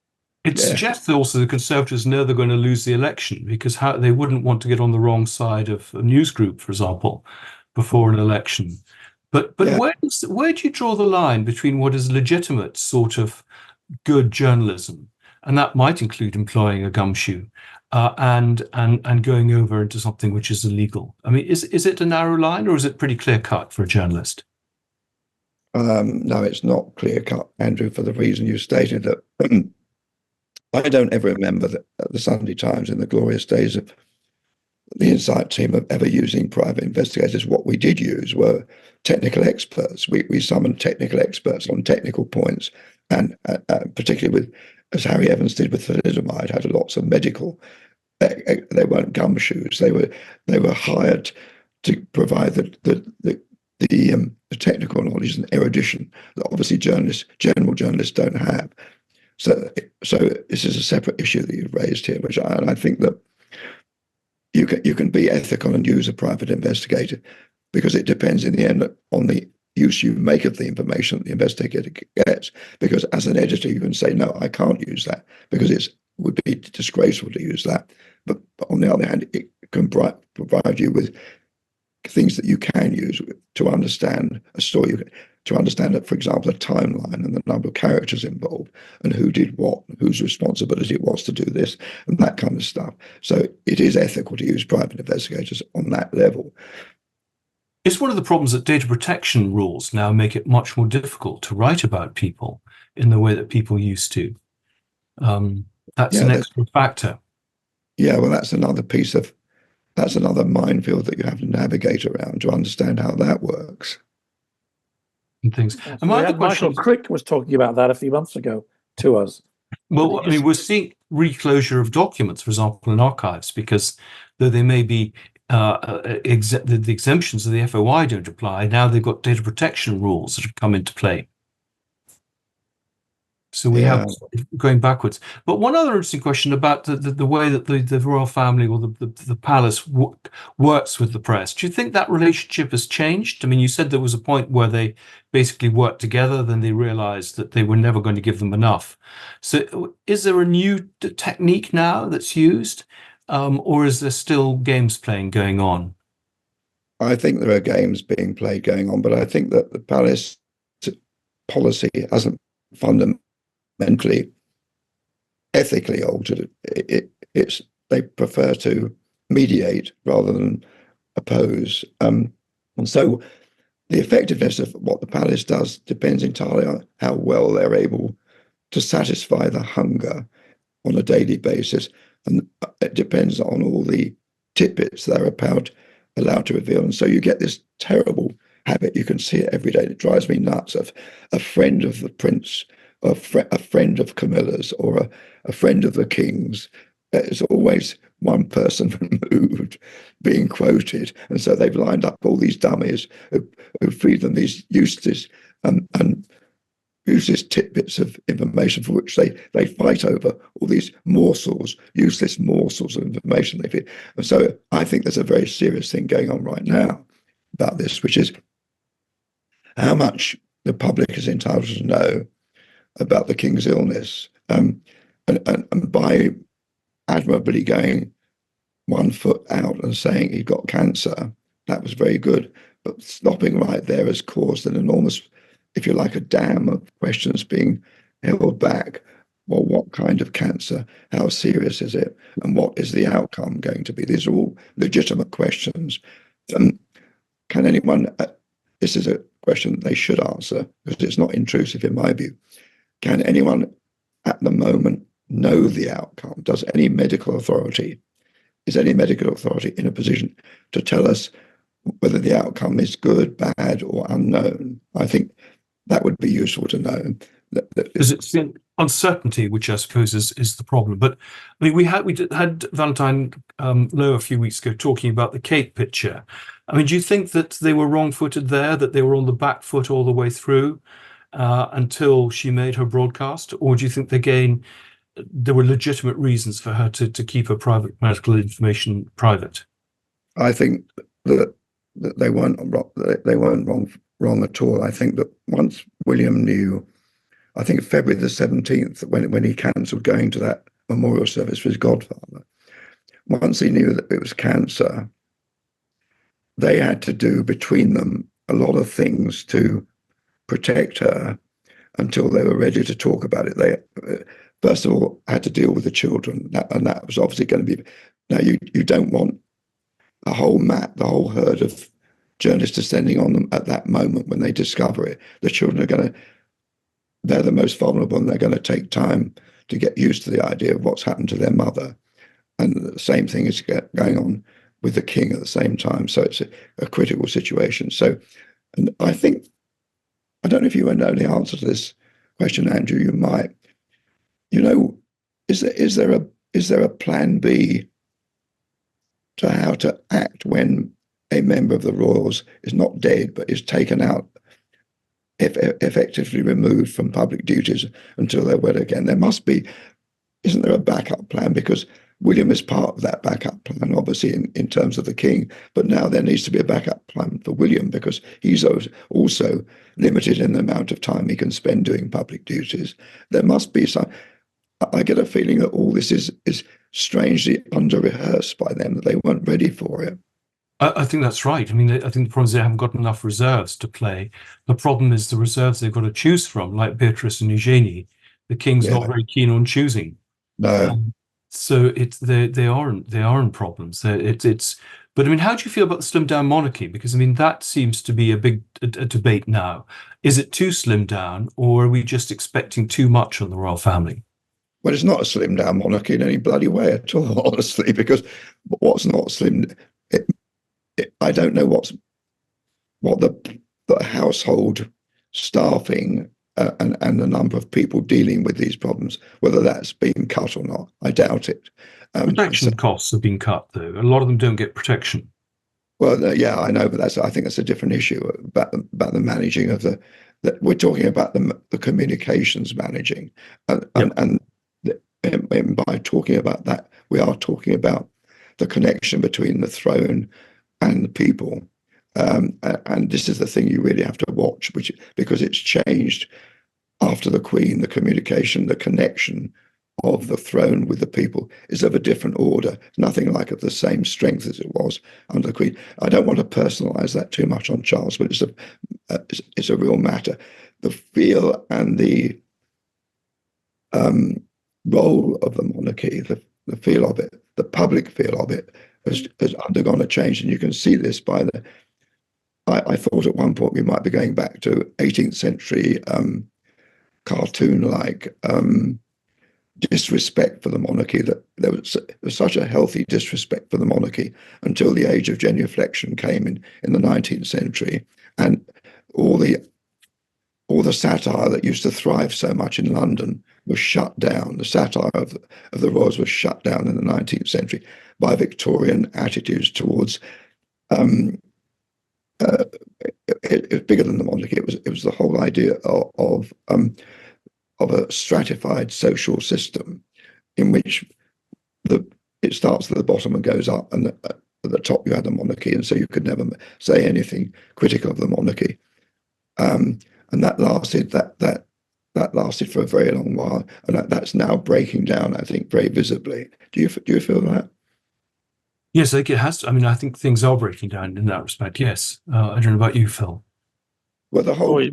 It suggests also the Conservatives know they're going to lose the election, because they wouldn't want to get on the wrong side of a news group, for example, before an election. But where do you draw the line between what is legitimate sort of good journalism, and that might include employing a gumshoe, and going over into something which is illegal? I mean, is it a narrow line, or is it pretty clear cut for a journalist? No, it's not clear cut, Andrew, for the reason you stated that. I don't ever remember that the Sunday Times in the glorious days of the Insight team of ever using private investigators. What we did use were technical experts. We summoned technical experts on technical points, and particularly with, as Harry Evans did with thalidomide, had lots of medical. They weren't gumshoes. They were hired to provide the technical knowledge and erudition that obviously general journalists don't have. So this is a separate issue that you've raised here, which I think that you can be ethical and use a private investigator, because it depends in the end on the use you make of the information that the investigator gets. Because as an editor, you can say, no, I can't use that because it would be disgraceful to use that. But on the other hand, it can provide you with things that you can use to understand a story, to understand that, for example, a timeline and the number of characters involved and who did what, whose responsibility it was to do this and that kind of stuff. So it is ethical to use private investigators on that level. It's one of the problems that data protection rules now make it much more difficult to write about people in the way that people used to. That's an extra factor. Yeah, well, that's another minefield that you have to navigate around to understand how that works. And things. And Michael Crick was talking about that a few months ago to us. Well, I mean, we're seeing reclosure of documents, for example, in archives, because though they may be the exemptions of the FOI don't apply, now they've got data protection rules that have come into play. So we have going backwards. But one other interesting question about the way that the royal family or the palace works with the press. Do you think that relationship has changed? I mean, you said there was a point where they basically worked together, then they realized that they were never going to give them enough. So is there a new technique now that's used, or is there still games playing going on? I think there are games being played going on, but I think that the palace policy hasn't fundamentally ethically altered. They prefer to mediate rather than oppose, and so the effectiveness of what the palace does depends entirely on how well they're able to satisfy the hunger on a daily basis, and it depends on all the tidbits they're allowed to reveal. And so you get this terrible habit, you can see it every day, it drives me nuts, of a friend of the prince, a friend of Camilla's, or a friend of the king's. There's always one person removed being quoted, and so they've lined up all these dummies who feed them these useless and useless tidbits of information for which they fight over, all these useless morsels of information they feed. And so I think there's a very serious thing going on right now about this, which is how much the public is entitled to know about the king's illness, and by admirably going 1 foot out and saying he got cancer, that was very good. But stopping right there has caused an enormous, if you like, a dam of questions being held back. Well, what kind of cancer? How serious is it? And what is the outcome going to be? These are all legitimate questions. Can anyone, this is a question they should answer because it's not intrusive in my view. Can anyone at the moment know the outcome? Is any medical authority in a position to tell us whether the outcome is good, bad, or unknown? I think that would be useful to know. Because it's the uncertainty, which I suppose is the problem. But I mean, we had Valentine Lowe a few weeks ago talking about the Kate picture. I mean, do you think that they were wrong-footed there, that they were on the back foot all the way through until she made her broadcast, or do you think again there were legitimate reasons for her to keep her private medical information private? I think that they weren't wrong. They weren't wrong at all. I think that once William knew, I think February the 17th, when he cancelled going to that memorial service for his godfather, once he knew that it was cancer, they had to do between them a lot of things to protect her until they were ready to talk about it. They first of all had to deal with the children, and that was obviously going to be. Now you don't want the whole herd of journalists descending on them at that moment when they discover it. The children they're the most vulnerable, and they're going to take time to get used to the idea of what's happened to their mother. And the same thing is going on with the king at the same time. So it's a critical situation. So, and I don't know if you know the answer to this question, Andrew. You might. Is there a plan B to how to act when a member of the royals is not dead but is taken out, effectively removed from public duties until they're wed again? There must be. Isn't there a backup plan? Because William is part of that backup plan, obviously, in terms of the king. But now there needs to be a backup plan for William, because he's also limited in the amount of time he can spend doing public duties. There must be some. I get a feeling that all this is strangely under-rehearsed by them, that they weren't ready for it. I think that's right. I mean, I think the problem is they haven't got enough reserves to play. The problem is the reserves they've got to choose from, like Beatrice and Eugenie. The king's not very keen on choosing. No. So they are in problems. But I mean, how do you feel about the slimmed down monarchy? Because I mean, that seems to be a big debate now. Is it too slimmed down, or are we just expecting too much on the royal family? Well, it's not a slimmed down monarchy in any bloody way at all, honestly, because what's not slimmed, I don't know what the household staffing and the number of people dealing with these problems, whether that's being cut or not. I doubt it. Protection costs have been cut, though. A lot of them don't get protection. Well, yeah, I know, but I think that's a different issue about the managing of we're talking about the communications managing, and by talking about that, we are talking about the connection between the throne and the people. And this is the thing you really have to watch, because it's changed after the Queen. The communication, the connection of the throne with the people is of a different order. Nothing like of the same strength as it was under the Queen. I don't want to personalise that too much on Charles, but it's a real matter. The feel and the role of the monarchy, the feel of it, the public feel of it, has undergone a change, and you can see this by the. I thought at one point we might be going back to 18th century cartoon-like disrespect for the monarchy, that there was such a healthy disrespect for the monarchy until the age of genuflection came in the 19th century, and all the satire that used to thrive so much in London was shut down. The satire of the royals was shut down in the 19th century by Victorian attitudes towards. It was bigger than the monarchy. It was the whole idea of a stratified social system in which it starts at the bottom and goes up, and at the top you had the monarchy, and so you could never say anything critical of the monarchy. And that lasted for a very long while, and that's now breaking down, I think, very visibly. Do you feel that? Yes, I think it has. I mean, I think things are breaking down in that respect. Yes, I don't know about you, Phil. Well, the whole we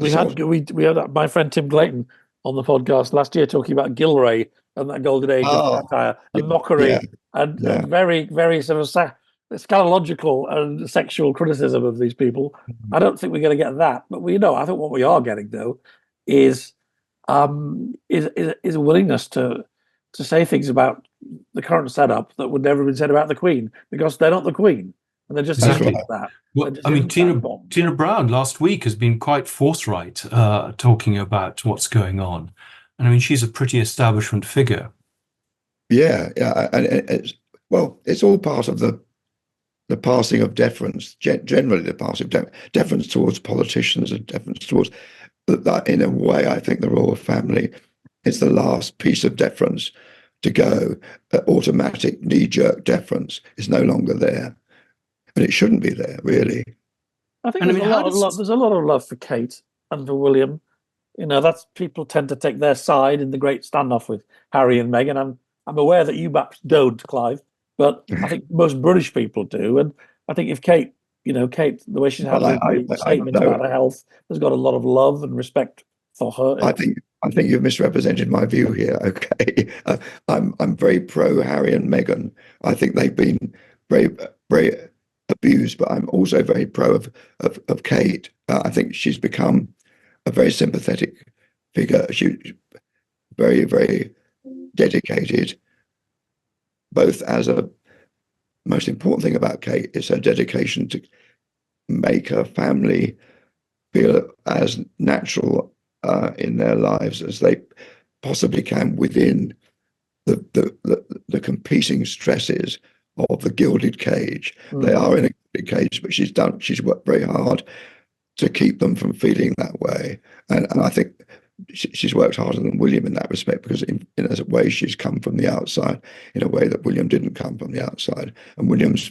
had my friend Tim Clayton on the podcast last year talking about Gilray and that golden age of satire and mockery and very, very sort of scatological and sexual criticism of these people. I don't think we're going to get that, but I think what we are getting though is a willingness to say things about the current setup that would never have been said about the Queen, because they're not the Queen. and they're just Exactly. ending that. Well, I mean, Tina Brown last week has been quite forthright talking about what's going on. And I mean, she's a pretty establishment figure. Yeah, and it's all part of the passing of deference, generally the passing of deference towards politicians and deference towards that. In a way, I think the royal family is the last piece of deference to go. Automatic knee-jerk deference is no longer there, and it shouldn't be there, really. I think there's a lot of love for Kate and for William. You know, that's people tend to take their side in the great standoff with Harry and Meghan. I'm aware that you perhaps don't, Clive, but I think most British people do. And I think if Kate, the way she's handling the statement about her health, has got a lot of love and respect for her. I think you've misrepresented my view here. Okay, I'm very pro Harry and Meghan. I think they've been very, very abused, but I'm also very pro of Kate. I think she's become a very sympathetic figure. She's very, very dedicated. Both as a most important thing about Kate is her dedication to make her family feel as natural in their lives as they possibly can within the competing stresses of the gilded cage. They are in a gilded cage, but she's worked very hard to keep them from feeling that way. And I think she's worked harder than William in that respect, because in a way she's come from the outside in a way that William didn't come from the outside. And William's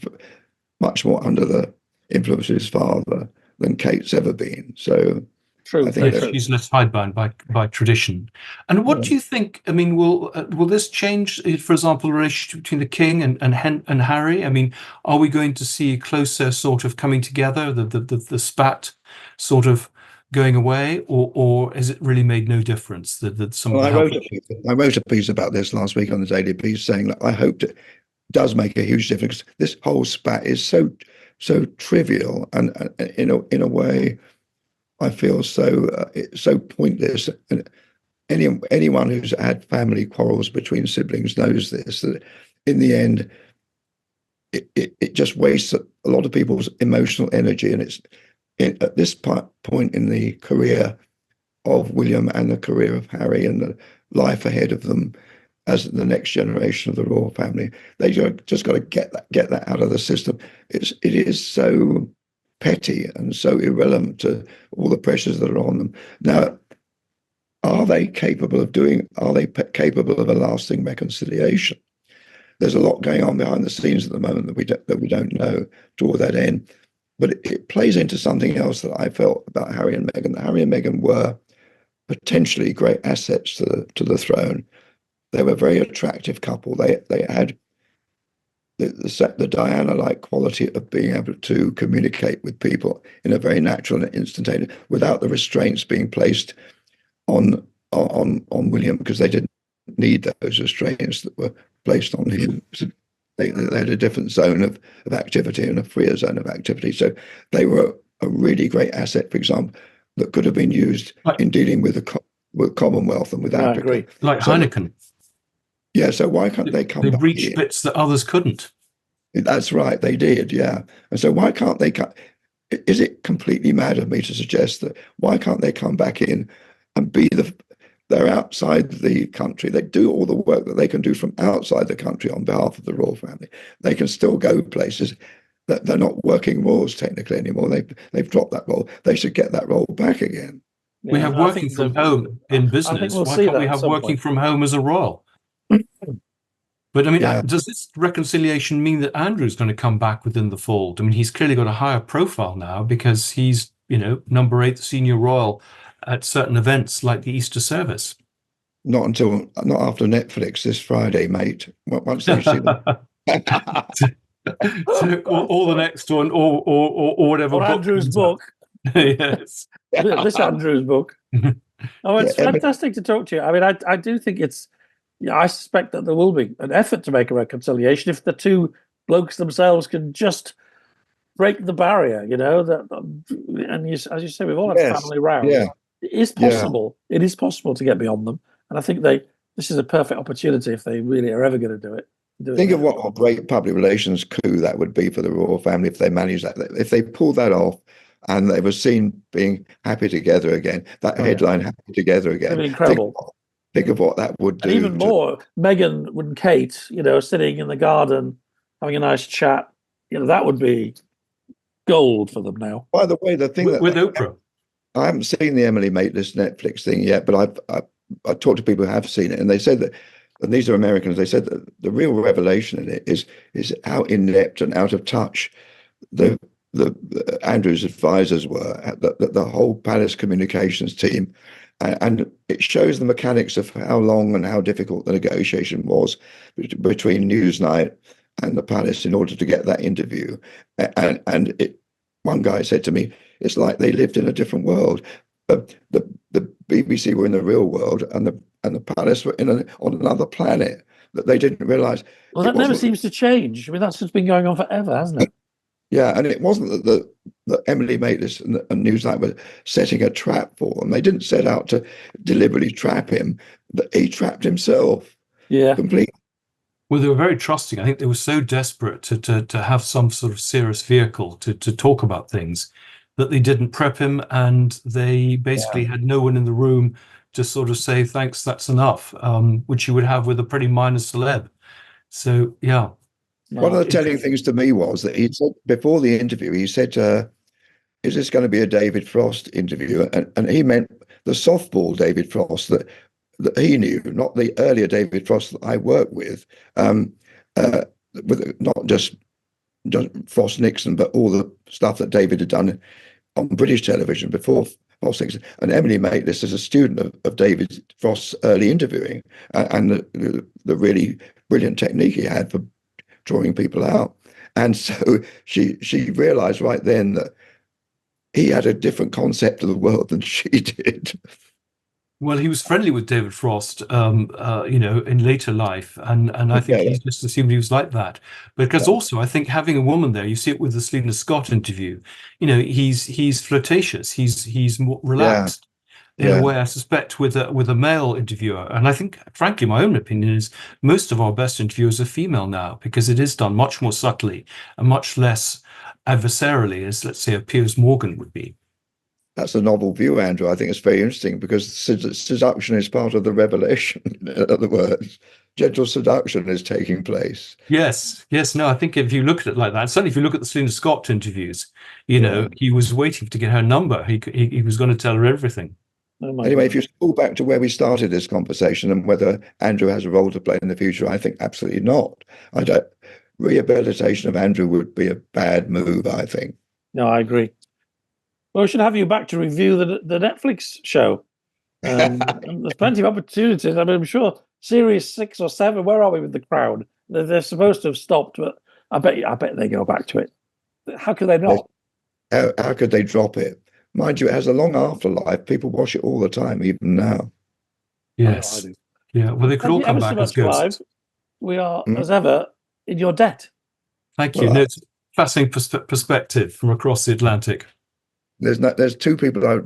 much more under the influence of his father than Kate's ever been. So true. I think she's less hidebound by tradition. And what do you think? I mean, will this change, for example, the relationship between the king and Harry? I mean, are we going to see closer sort of coming together, the spat sort of going away, or has it really made no difference? I wrote a piece about this last week on the Daily Beast, saying that I hoped it does make a huge difference. This whole spat is so trivial, and in a way, I feel so pointless. And anyone who's had family quarrels between siblings knows this, that in the end, it just wastes a lot of people's emotional energy. And it's at this point in the career of William and the career of Harry and the life ahead of them as the next generation of the royal family, they just got to get that out of the system. It is so petty and so irrelevant to all the pressures that are on them. Now, are they capable of a lasting reconciliation? There's a lot going on behind the scenes at the moment that we don't know toward that end. But it plays into something else that I felt about Harry and Meghan. Harry and Meghan were potentially great assets to the throne. They were a very attractive couple. They had the Diana-like quality of being able to communicate with people in a very natural and instantaneous, without the restraints being placed on William, because they didn't need those restraints that were placed on him. They had a different zone of activity and a freer zone of activity. So they were a really great asset, for example, that could have been used in dealing with Commonwealth and with Africa. Agree. Like Heineken. Yeah, so why can't they come back in? They reached bits that others couldn't. That's right, they did, yeah. And so why can't they come? Is it completely mad of me to suggest that why can't they come back in and be they're outside the country. They do all the work that they can do from outside the country on behalf of the royal family. They can still go places that they're not working royals technically anymore. They've dropped that role. They should get that role back again. Yeah, we have working from home in business. Why can't we have working from home as a royal? But I mean, does this reconciliation mean that Andrew's going to come back within the fold? I mean, he's clearly got a higher profile now because he's, number 8 senior royal at certain events like the Easter service. Not after Netflix this Friday, mate. Once they see them. or the next one, or whatever. Or Andrew's book. Yes. This Andrew's book. Oh, it's fantastic to talk to you. I mean, I do think it's. I suspect that there will be an effort to make a reconciliation if the two blokes themselves can just break the barrier. And as you say, we've all had family rows. Yeah. It is possible. It is possible to get beyond them, and I think this is a perfect opportunity if they really are ever going to do it. Think of what a great public relations coup that would be for the royal family if they managed that. If they pulled that off and they were seen being happy together again, that headline, happy together again. It'd be incredible. Think of what that would do. And even more, Meghan and Kate, sitting in the garden, having a nice chat, that would be gold for them now. By the way, the thing with Oprah. I haven't seen the Emily Maitlis Netflix thing yet, but I've talked to people who have seen it, and they said that, and these are Americans, they said that the real revelation in it is how inept and out of touch the Andrew's advisors were, the whole palace communications team, and it shows the mechanics of how long and how difficult the negotiation was between Newsnight and the palace in order to get that interview. And one guy said to me, it's like they lived in a different world. The BBC were in the real world, and the palace were on another planet that they didn't realise. Well, that never seems to change. I mean, that's just been going on forever, hasn't it? Yeah, and it wasn't that Emily Maitlis and Newsnight were setting a trap for them. They didn't set out to deliberately trap him, but he trapped himself. Yeah, completely. Well, they were very trusting. I think they were so desperate to have some sort of serious vehicle to talk about things that they didn't prep him, and they basically had no one in the room to sort of say, thanks, that's enough, which you would have with a pretty minor celeb. So, yeah. One of the telling things to me was that he said, before the interview, he said, is this going to be a David Frost interview? And he meant the softball David Frost that he knew, not the earlier David Frost that I worked with not just Frost Nixon, but all the stuff that David had done on British television before Frost Nixon. And Emily Maitlis is a student of David Frost's early interviewing and the really brilliant technique he had for drawing people out. And so she realized right then that he had a different concept of the world than she did. Well, he was friendly with David Frost, in later life, and I think he just assumed he was like that. Because also, I think having a woman there, you see it with the Selena Scott interview. He's flirtatious. He's more relaxed in a way. I suspect with a male interviewer, and I think, frankly, my own opinion is most of our best interviewers are female now, because it is done much more subtly and much less adversarially, as let's say a Piers Morgan would be. That's a novel view, Andrew. I think it's very interesting because seduction is part of the revelation. In other words, gentle seduction is taking place. Yes. No, I think if you look at it like that, certainly if you look at the Selena Scott interviews, he was waiting to get her number. He was going to tell her everything. Anyway, if you pull back to where we started this conversation and whether Andrew has a role to play in the future, I think absolutely not. Rehabilitation of Andrew would be a bad move, I think. No, I agree. Well, we should have you back to review the Netflix show. And there's plenty of opportunities. I mean, I'm sure series 6 or 7. Where are we with The Crown? They're supposed to have stopped, but I bet they go back to it. How could they not? How could they drop it? Mind you, it has a long afterlife. People watch it all the time, even now. Yes. Yeah. Well, they could all come back as ghosts. Clive. We are, as ever, in your debt. Thank you. It's fascinating perspective from across the Atlantic. There's two people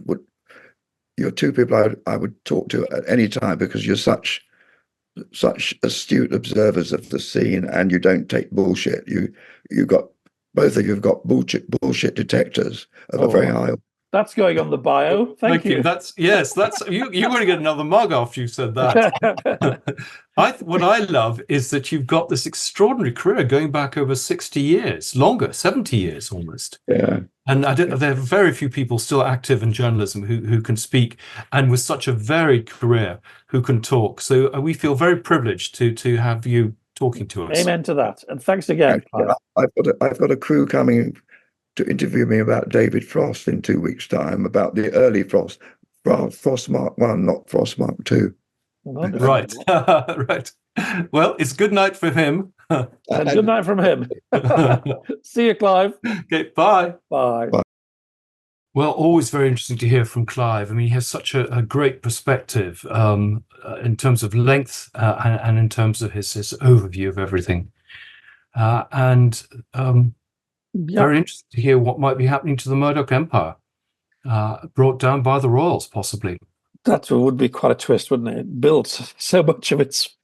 you're two people I would talk to at any time, because you're such astute observers of the scene, and you don't take bullshit. Both of you have got bullshit detectors of a very high. That's going on the bio. Thank you. That's you're going to get another mug after you said that. What I love is that you've got this extraordinary career going back over 60 years, longer, 70 years almost. Yeah. And there are very few people still active in journalism who can speak, and with such a varied career, who can talk. So we feel very privileged to have you talking to us. Amen to that. And thanks again. I've got a crew coming to interview me about David Frost in 2 weeks' time, about the early Frost Mark 1, not Frost Mark 2. Right. Right. Well, it's good night for him. And good night from him. See you, Clive. Okay, bye. Bye. Well, always very interesting to hear from Clive. I mean, he has such a great perspective in terms of length and in terms of his overview of everything. Very interesting to hear what might be happening to the Murdoch Empire, brought down by the royals, possibly. That would be quite a twist, wouldn't it? It built so much of its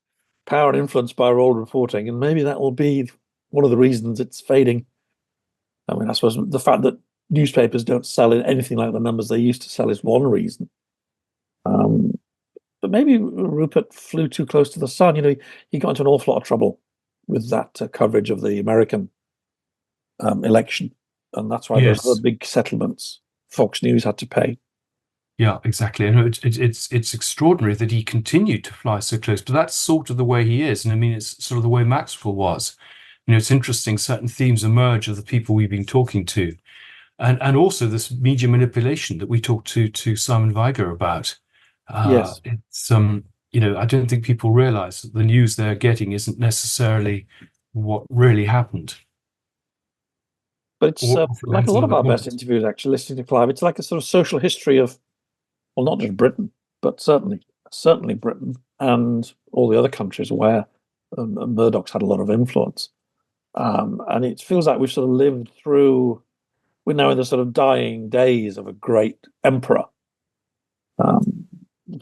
power and influence by roll reporting, and maybe that will be one of the reasons it's fading. I mean, I suppose the fact that newspapers don't sell in anything like the numbers they used to sell is one reason. But maybe Rupert flew too close to the sun. He got into an awful lot of trouble with that coverage of the American election, and that's why those other big settlements Fox News had to pay. Yeah, exactly. And it's extraordinary that he continued to fly so close, but that's sort of the way he is. And I mean, it's sort of the way Maxwell was. It's interesting, certain themes emerge of the people we've been talking to. And also this media manipulation that we talked to Simon Weiger about. Yes. It's I don't think people realize that the news they're getting isn't necessarily what really happened. But it's like a lot of our best interviews, actually, listening to Clive. It's like a sort of social history of, well, not just Britain, but certainly Britain and all the other countries where Murdoch's had a lot of influence. And it feels like we've sort of lived through, we're now in the sort of dying days of a great emperor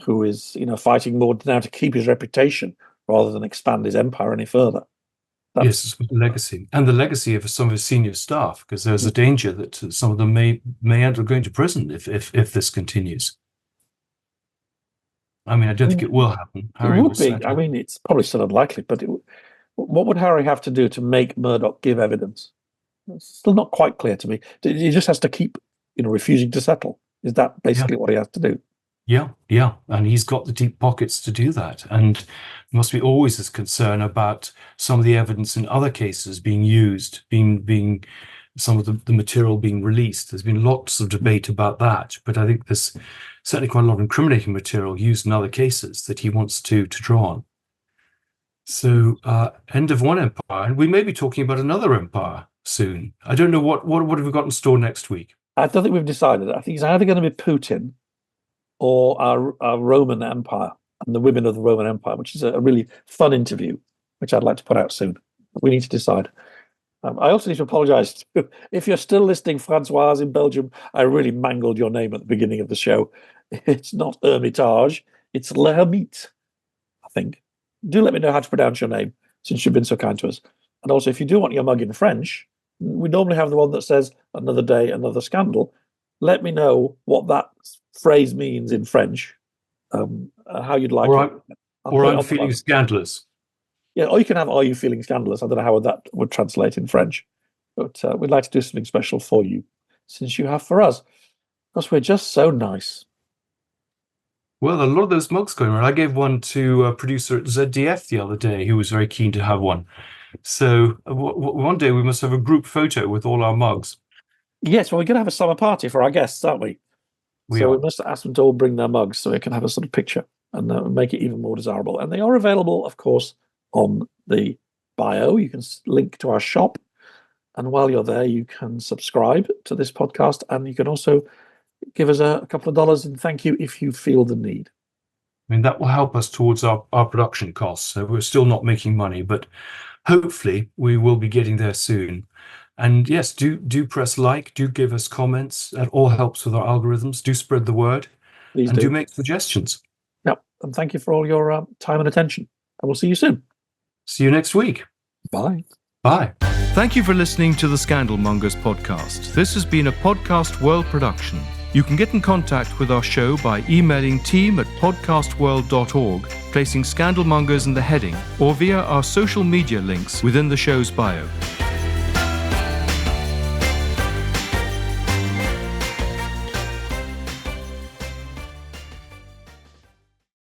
who is, fighting more now to keep his reputation rather than expand his empire any further. Yes, it's the legacy, and the legacy of some of his senior staff, because there's a danger that some of them may end up going to prison if this continues. I mean, I don't think it will happen. Harry would be. I mean, it's probably still unlikely, but what would Harry have to do to make Murdoch give evidence? It's still not quite clear to me. He just has to keep, refusing to settle. Is that basically what he has to do? Yeah, and he's got the deep pockets to do that. And there must be always this concern about some of the evidence in other cases being used, being some of the material being released. There's been lots of debate about that, but I think there's certainly quite a lot of incriminating material used in other cases that he wants to draw on. So, end of one empire, and we may be talking about another empire soon. I don't know what have we got in store next week. I don't think we've decided. I think it's either going to be Putin or our Roman Empire and the women of the Roman Empire, which is a really fun interview, which I'd like to put out soon. We need to decide. I also need to apologise if you're still listening, Francoise in Belgium. I really mangled your name at the beginning of the show. It's not Hermitage, it's L'Hermite, I think. Do let me know how to pronounce your name, since you've been so kind to us. And also, if you do want your mug in French, we normally have the one that says "Another day, another scandal." Let me know what that phrase means in French, how you'd like it. Or I'm feeling scandalous. Yeah, or you can have "Are you feeling scandalous?" I don't know how that would translate in French, but we'd like to do something special for you, since you have for us, because we're just so nice. Well, a lot of those mugs going around. I gave one to a producer at ZDF the other day who was very keen to have one. So one day we must have a group photo with all our mugs. Yes, well, we're going to have a summer party for our guests, aren't we? We must ask them to all bring their mugs so we can have a sort of picture and make it even more desirable. And they are available, of course, on the bio. You can link to our shop. And while you're there, you can subscribe to this podcast. And you can also give us a couple of dollars in thank you if you feel the need. I mean, that will help us towards our production costs. So we're still not making money, but hopefully we will be getting there soon. And yes, do press like, do give us comments. That all helps with our algorithms. Do spread the word. Please do make suggestions. Yep. And thank you for all your time and attention. And we'll see you soon. See you next week. Bye. Bye. Thank you for listening to the Scandal Mongers podcast. This has been a Podcast World production. You can get in contact with our show by emailing team@podcastworld.org, placing Scandal Mongers in the heading, or via our social media links within the show's bio.